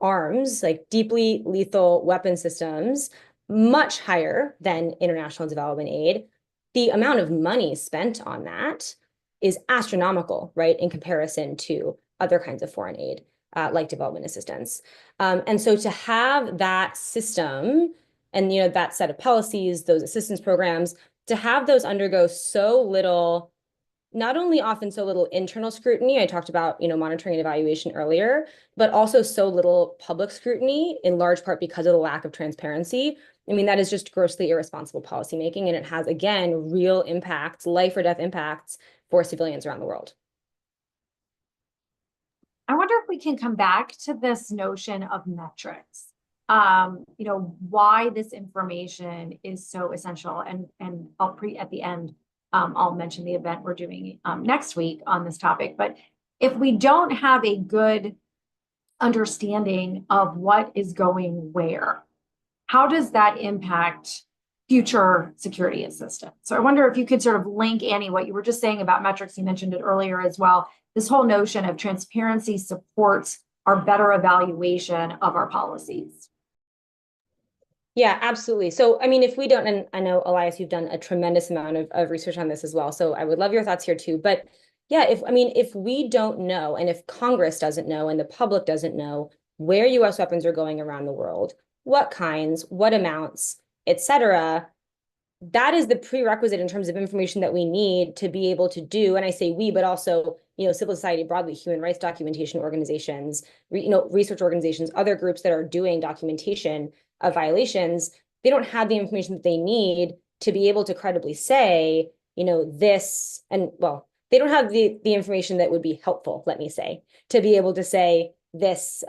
arms, like deeply lethal weapon systems, much higher than international development aid, the amount of money spent on that is astronomical, right, in comparison to other kinds of foreign aid, like development assistance. And so to have that system and that set of policies, those assistance programs, to have those undergo so little, not only often so little internal scrutiny, I talked about monitoring and evaluation earlier, but also so little public scrutiny, in large part because of the lack of transparency. I mean, that is just grossly irresponsible policymaking, and it has, again, real impacts, life or death impacts for civilians around the world. I wonder if we can come back to this notion of metrics. Why this information is so essential, and at the end, I'll mention the event we're doing next week on this topic. But if we don't have a good understanding of what is going where, how does that impact future security assistance? So I wonder if you could sort of link, Annie, what you were just saying about metrics, you mentioned it earlier as well. This whole notion of transparency supports our better evaluation of our policies. Yeah, absolutely. So, I mean, if we don't, and I know, Elias, you've done a tremendous amount of research on this as well. So I would love your thoughts here too. But yeah, if we don't know, and if Congress doesn't know, and the public doesn't know where US weapons are going around the world, what kinds, what amounts, et cetera, that is the prerequisite in terms of information that we need to be able to do. And I say we, but also, civil society broadly, human rights documentation organizations, research organizations, other groups that are doing documentation of violations. They don't have the information that they need to be able to credibly say, this, and well, they don't have the information that would be helpful, let me say, to be able to say this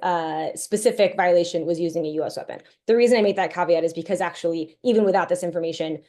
specific violation was using a US weapon. The reason I make that caveat is because actually, even without this information,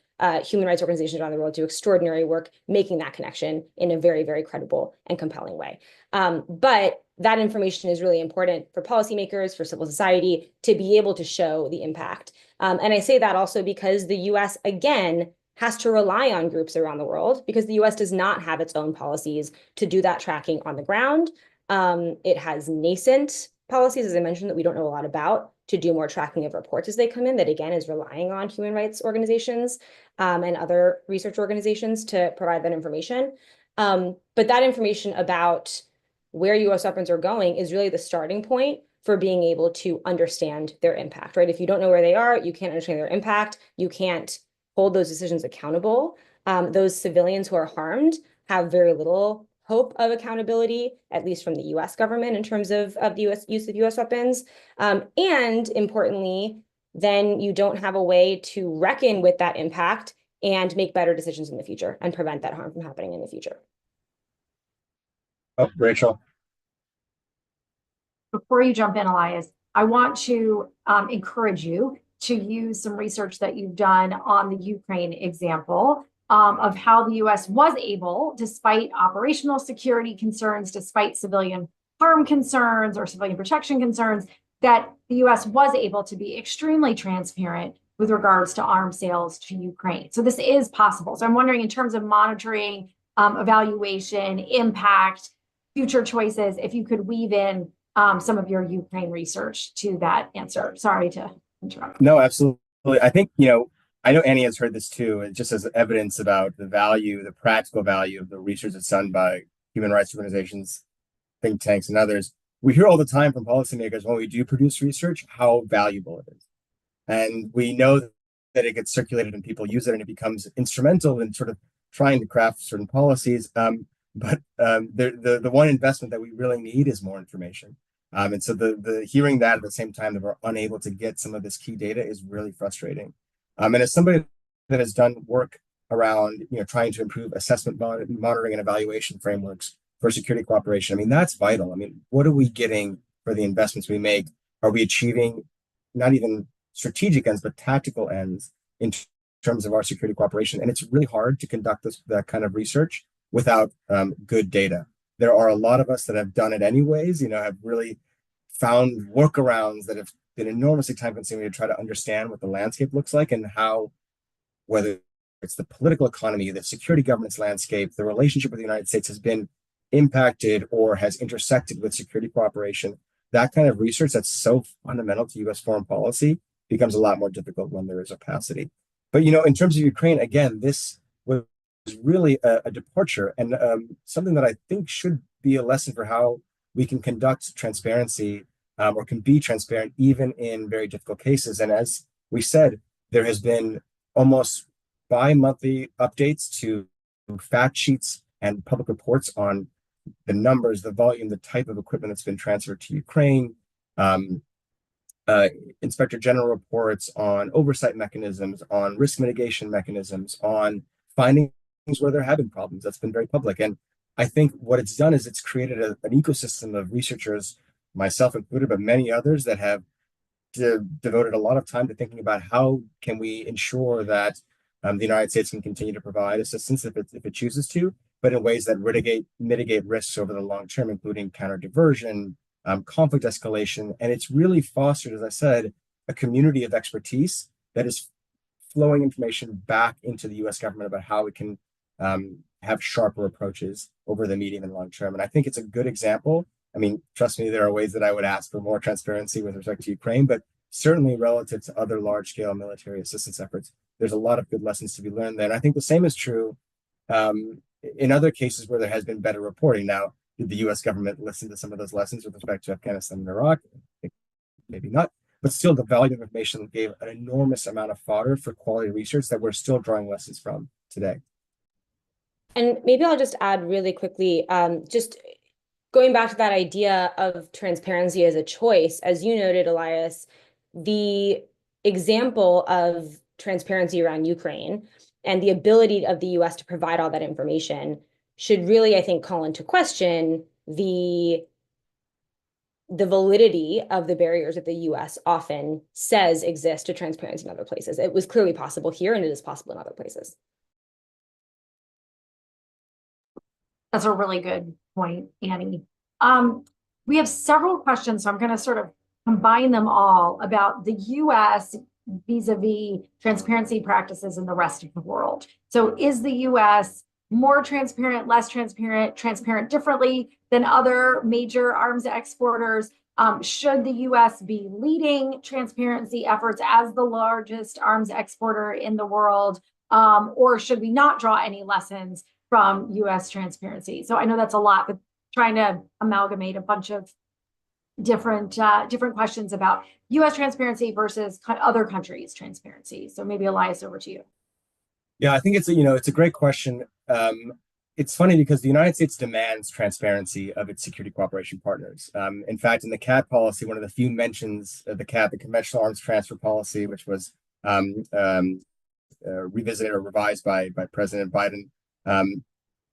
human rights organizations around the world do extraordinary work making that connection in a very, very credible and compelling way. But that information is really important for policymakers, for civil society, to be able to show the impact. And I say that also because the US, again, has to rely on groups around the world, because the US does not have its own policies to do that tracking on the ground. It has nascent policies, as I mentioned, that we don't know a lot about, to do more tracking of reports as they come in, that again is relying on human rights organizations and other research organizations to provide that information. But that information about where US weapons are going is really the starting point for being able to understand their impact, right? If you don't know where they are, you can't understand their impact, you can't hold those decisions accountable. Those civilians who are harmed have very little hope of accountability, at least from the US government, in terms of the US use of US weapons. And importantly, then you don't have a way to reckon with that impact and make better decisions in the future and prevent that harm from happening in the future. Oh, Rachel. Before you jump in, Elias, I want to encourage you to use some research that you've done on the Ukraine example, of how the US was able, despite operational security concerns, despite civilian harm concerns or civilian protection concerns, that the US was able to be extremely transparent with regards to arms sales to Ukraine. So this is possible. So I'm wondering, in terms of monitoring, evaluation, impact, future choices, if you could weave in some of your Ukraine research to that answer. Sorry to interrupt. No, absolutely. I think, I know Annie has heard this too, just as evidence about the value, the practical value of the research that's done by human rights organizations, think tanks, and others. We hear all the time from policymakers when we do produce research how valuable it is. And we know that it gets circulated and people use it and it becomes instrumental in sort of trying to craft certain policies. But the one investment that we really need is more information. And so the hearing that at the same time that we're unable to get some of this key data is really frustrating. And as somebody that has done work around trying to improve assessment monitoring and evaluation frameworks for security cooperation, I mean that's vital. I mean, what are we getting for the investments we make? Are we achieving not even strategic ends but tactical ends in terms of our security cooperation? And it's really hard to conduct that kind of research without good data. There are a lot of us that have done it anyways, have really found workarounds that have been enormously time consuming to try to understand what the landscape looks like and how, whether it's the political economy, the security governance landscape, the relationship with the United States has been impacted or has intersected with security cooperation. That kind of research that's so fundamental to US foreign policy becomes a lot more difficult when there is opacity. But in terms of Ukraine, again, this was really a departure and something that I think should be a lesson for how we can conduct transparency or can be transparent even in very difficult cases. And as we said, there has been almost bi-monthly updates to fact sheets and public reports on the numbers, the volume, the type of equipment that's been transferred to Ukraine, Inspector General reports on oversight mechanisms, on risk mitigation mechanisms, on findings where there have been problems. That's been very public. And I think what it's done is it's created an ecosystem of researchers, myself included, but many others that have devoted a lot of time to thinking about how can we ensure that the United States can continue to provide assistance if it chooses to, but in ways that mitigate risks over the long term, including counter diversion, conflict escalation. And it's really fostered, as I said, a community of expertise that is flowing information back into the US government about how it can have sharper approaches over the medium and long term. And I think it's a good example. I mean, trust me, there are ways that I would ask for more transparency with respect to Ukraine, but certainly relative to other large-scale military assistance efforts, there's a lot of good lessons to be learned there. And I think the same is true in other cases where there has been better reporting. Now, did the US government listen to some of those lessons with respect to Afghanistan and Iraq? Maybe not. But still, the volume of information gave an enormous amount of fodder for quality research that we're still drawing lessons from today. And maybe I'll just add really quickly, just going back to that idea of transparency as a choice, as you noted, Elias, the example of transparency around Ukraine and the ability of the US to provide all that information should really, I think, call into question the validity of the barriers that the US often says exist to transparency in other places. It was clearly possible here, and it is possible in other places. That's a really good point, Annie. We have several questions, so I'm going to sort of combine them all about the US vis-a-vis transparency practices in the rest of the world. So is the US more transparent, less transparent, transparent differently than other major arms exporters? Should the US be leading transparency efforts as the largest arms exporter in the world? Or should we not draw any lessons from US transparency? So I know that's a lot, but trying to amalgamate a bunch of different questions about US transparency versus other countries' transparency. So maybe Elias, over to you. Yeah, I think it's a great question. It's funny because the United States demands transparency of its security cooperation partners. In fact, in the CAT policy, one of the few mentions of the CAT, the Conventional Arms Transfer Policy, which was revisited or revised by President Biden,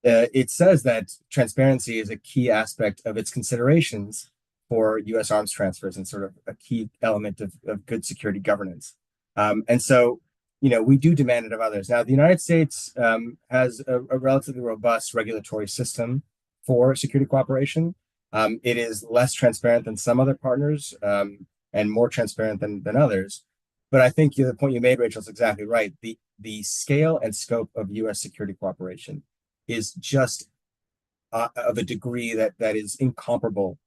it says that transparency is a key aspect of its considerations for U.S. arms transfers and sort of a key element of good security governance. And so, we do demand it of others. Now, the United States has a relatively robust regulatory system for security cooperation. It is less transparent than some other partners and more transparent than others. But I think the point you made, Rachel, is exactly right. The scale and scope of U.S. security cooperation is just of a degree that is incomparable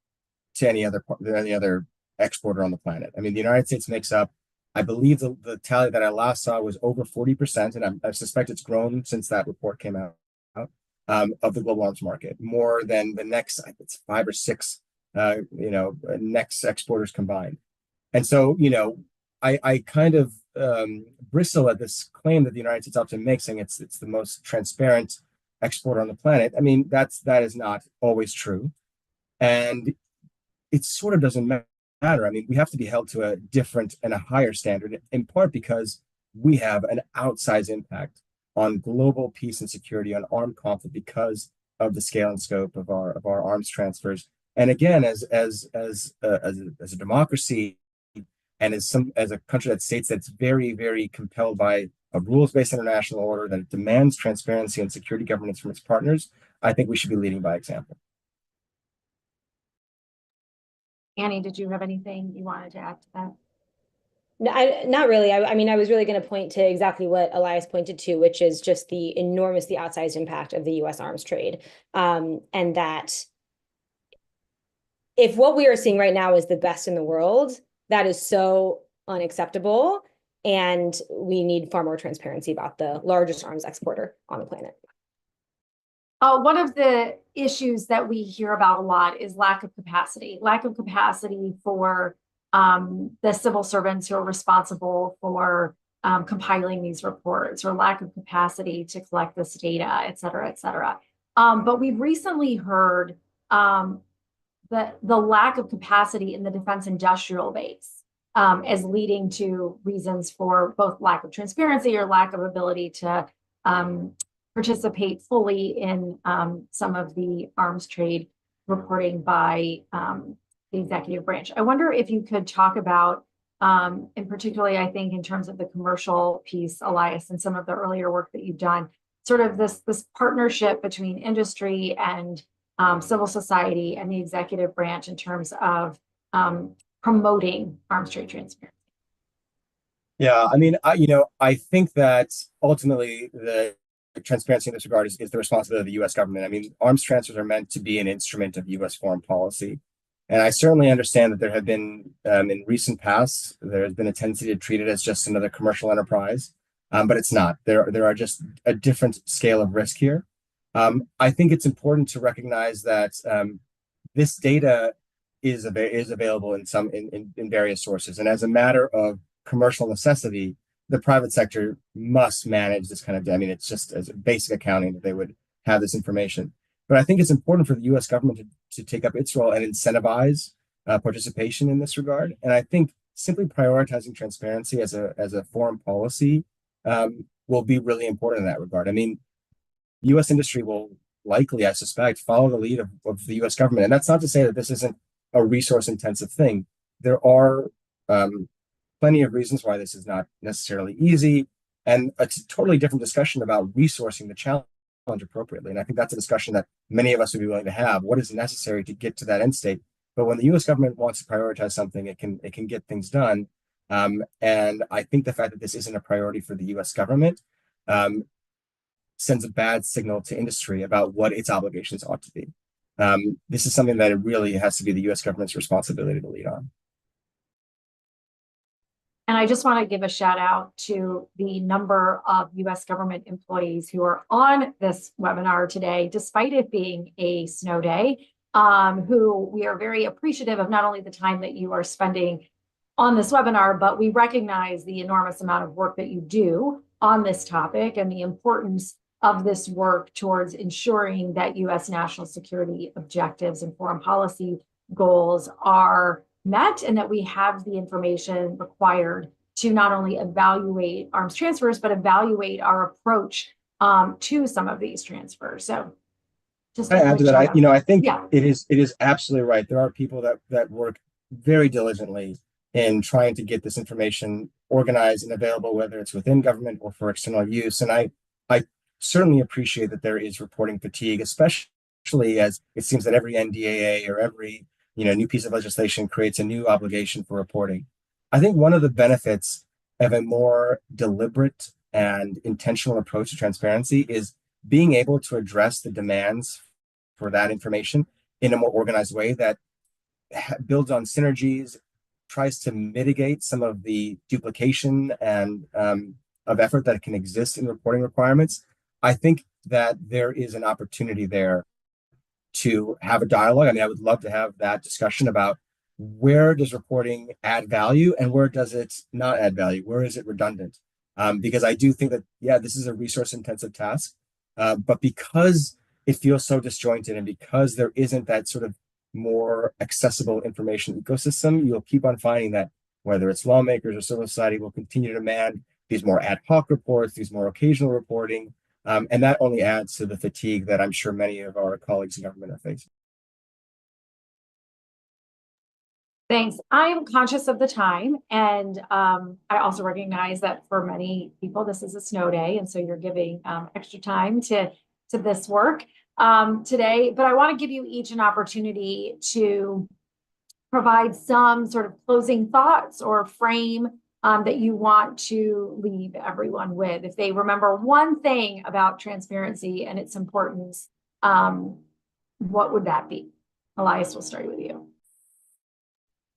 to any other exporter on the planet. I mean, the United States makes up, I believe the tally that I last saw was over 40%, and I suspect it's grown since that report came out, of the global arms market, more than the next, it's 5 or 6, next exporters combined. And so, I kind of bristle at this claim that the United States often makes, saying it's the most transparent exporter on the planet. I mean, that is not always true. And it sort of doesn't matter. I mean, we have to be held to a different and a higher standard, in part because we have an outsized impact on global peace and security, on armed conflict, because of the scale and scope of our arms transfers. And again, as a democracy, and as a country that states that's very, very compelled by a rules-based international order that demands transparency and security governance from its partners, I think we should be leading by example. Annie, did you have anything you wanted to add to that? No, not really. I mean, I was really going to point to exactly what Elias pointed to, which is just the enormously outsized impact of the U.S. arms trade. And that if what we are seeing right now is the best in the world, that is so unacceptable. And we need far more transparency about the largest arms exporter on the planet. One of the issues that we hear about a lot is lack of capacity for the civil servants who are responsible for compiling these reports, or lack of capacity to collect this data, et cetera, et cetera. But we've recently heard the lack of capacity in the defense industrial base as leading to reasons for both lack of transparency or lack of ability to participate fully in some of the arms trade reporting by the executive branch. I wonder if you could talk about, and particularly, I think, in terms of the commercial piece, Elias, and some of the earlier work that you've done, sort of this partnership between industry and civil society and the executive branch in terms of promoting arms trade transparency. Yeah, I mean, I think that ultimately the transparency in this regard is the responsibility of the U.S. government. I mean, arms transfers are meant to be an instrument of U.S. foreign policy. And I certainly understand that there have been, in recent past, there has been a tendency to treat it as just another commercial enterprise, but it's not. There are just a different scale of risk here. I think it's important to recognize that this data is available in various sources, and as a matter of commercial necessity, the private sector must manage this kind of. I mean, it's just as a basic accounting that they would have this information. But I think it's important for the U.S. government to take up its role and incentivize participation in this regard. And I think simply prioritizing transparency as a foreign policy will be really important in that regard. I mean, U.S. industry will likely, I suspect, follow the lead of the U.S. government. And that's not to say that this isn't a resource-intensive thing. There are plenty of reasons why this is not necessarily easy, and a totally different discussion about resourcing the challenge appropriately. And I think that's a discussion that many of us would be willing to have. What is necessary to get to that end state? But when the U.S. government wants to prioritize something, it can get things done. And I think the fact that this isn't a priority for the U.S. government sends a bad signal to industry about what its obligations ought to be. This is something that it really has to be the U.S. government's responsibility to lead on. And I just want to give a shout out to the number of U.S. government employees who are on this webinar today, despite it being a snow day, who we are very appreciative of not only the time that you are spending on this webinar, but we recognize the enormous amount of work that you do on this topic and the importance of this work towards ensuring that U.S. national security objectives and foreign policy goals are met, and that we have the information required to not only evaluate arms transfers, but evaluate our approach to some of these transfers. So just I add to that, I think yeah. it is absolutely right. There are people that work very diligently in trying to get this information organized and available, whether it's within government or for external use. And I certainly appreciate that there is reporting fatigue, especially as it seems that every NDAA or every new piece of legislation creates a new obligation for reporting. I think one of the benefits of a more deliberate and intentional approach to transparency is being able to address the demands for that information in a more organized way that builds on synergies, tries to mitigate some of the duplication and of effort that can exist in reporting requirements. I think that there is an opportunity there to have a dialogue. I mean, I would love to have that discussion about where does reporting add value and where does it not add value? Where is it redundant? Because I do think that, yeah, this is a resource-intensive task, but because it feels so disjointed and because there isn't that sort of more accessible information ecosystem, you'll keep on finding that whether it's lawmakers or civil society will continue to demand these more ad hoc reports, these more occasional reporting, and that only adds to the fatigue that I'm sure many of our colleagues in government are facing. Thanks. I am conscious of the time, and I also recognize that for many people, this is a snow day, and so you're giving extra time to this work today. But I want to give you each an opportunity to provide some sort of closing thoughts or frame that you want to leave everyone with. If they remember one thing about transparency and its importance, what would that be? Elias, we'll start with you.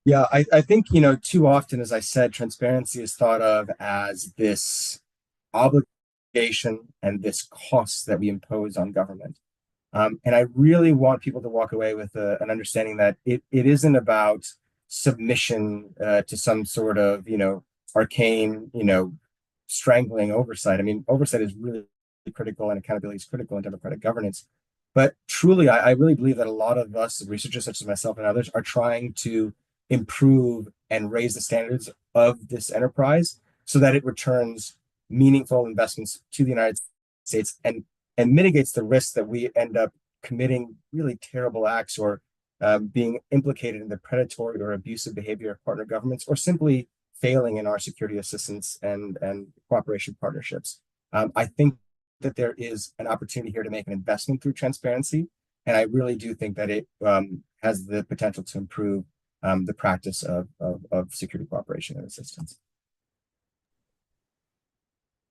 Yeah, I think, too often, as I said, transparency is thought of as this obligation and this cost that we impose on government. And I really want people to walk away with an understanding that it isn't about submission to some sort of, arcane, strangling oversight. I mean, oversight is really critical and accountability is critical in democratic governance. But truly, I really believe that a lot of us, researchers such as myself and others, are trying to improve and raise the standards of this enterprise so that it returns meaningful investments to the United States and mitigates the risk that we end up committing really terrible acts or being implicated in the predatory or abusive behavior of partner governments, or simply failing in our security assistance and cooperation partnerships. I think that there is an opportunity here to make an investment through transparency, and I really do think that it has the potential to improve the practice of security cooperation and assistance.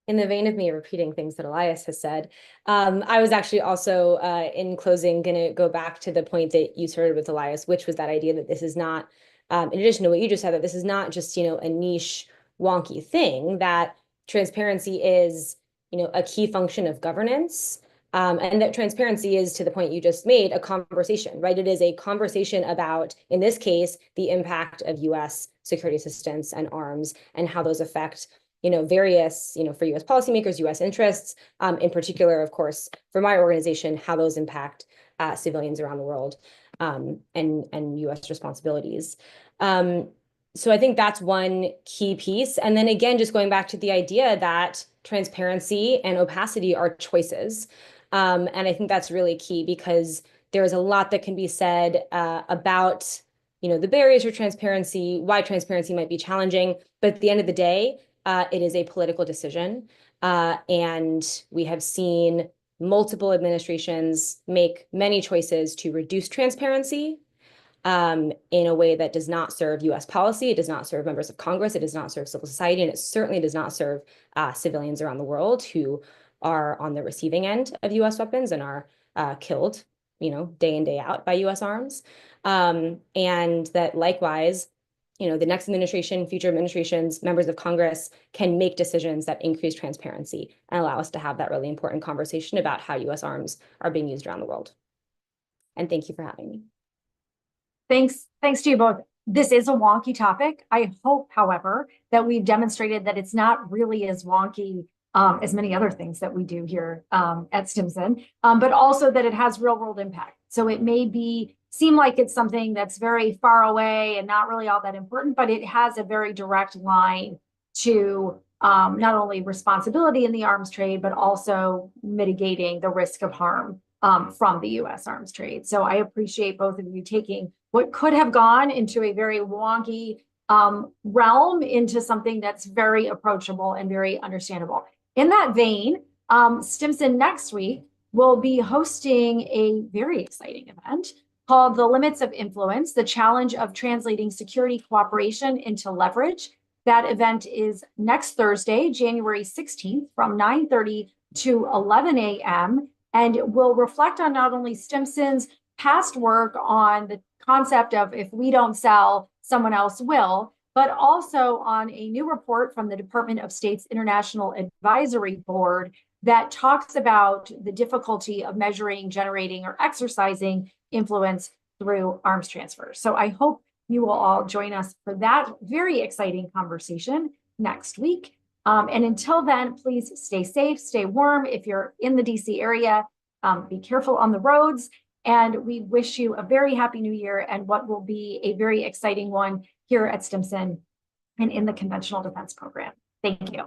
In the vein of me repeating things that Elias has said, I was actually also, in closing, going to go back to the point that you started with, Elias, which was that idea that this is not, in addition to what you just said, that this is not just, a niche, wonky thing, that transparency is, a key function of governance. And that transparency is, to the point you just made, a conversation, right? It is a conversation about, in this case, the impact of U.S. security assistance and arms and how those affect various, for U.S. policymakers, U.S. interests, in particular, of course, for my organization, how those impact civilians around the world and U.S. responsibilities. So I think that's one key piece. And then again, just going back to the idea that transparency and opacity are choices. And I think that's really key because there is a lot that can be said about, the barriers for transparency, why transparency might be challenging. But at the end of the day, it is a political decision. And we have seen multiple administrations make many choices to reduce transparency in a way that does not serve U.S. policy. It does not serve members of Congress. It does not serve civil society. And it certainly does not serve civilians around the world who are on the receiving end of U.S. weapons and are killed, day in, day out by U.S. arms. And that likewise, the next administration, future administrations, members of Congress can make decisions that increase transparency and allow us to have that really important conversation about how U.S. arms are being used around the world. And thank you for having me. Thanks to you both. This is a wonky topic. I hope, however, that we've demonstrated that it's not really as wonky as many other things that we do here at Stimson, but also that it has real world impact. So it may seem like it's something that's very far away and not really all that important, but it has a very direct line to not only responsibility in the arms trade, but also mitigating the risk of harm from the U.S. arms trade. So I appreciate both of you taking what could have gone into a very wonky realm into something that's very approachable and very understandable. In that vein, Stimson next week will be hosting a very exciting event called The Limits of Influence, the challenge of translating security cooperation into leverage. That event is next Thursday, January 16th from 9:30 to 11 a.m. and will reflect on not only Stimson's past work on the concept of if we don't sell, someone else will, but also on a new report from the Department of State's International Advisory Board that talks about the difficulty of measuring, generating, or exercising influence through arms transfers. So I hope you will all join us for that very exciting conversation next week. And until then, please stay safe, stay warm. If you're in the DC area, be careful on the roads. And we wish you a very happy new year and what will be a very exciting one here at Stimson and in the conventional defense program. Thank you.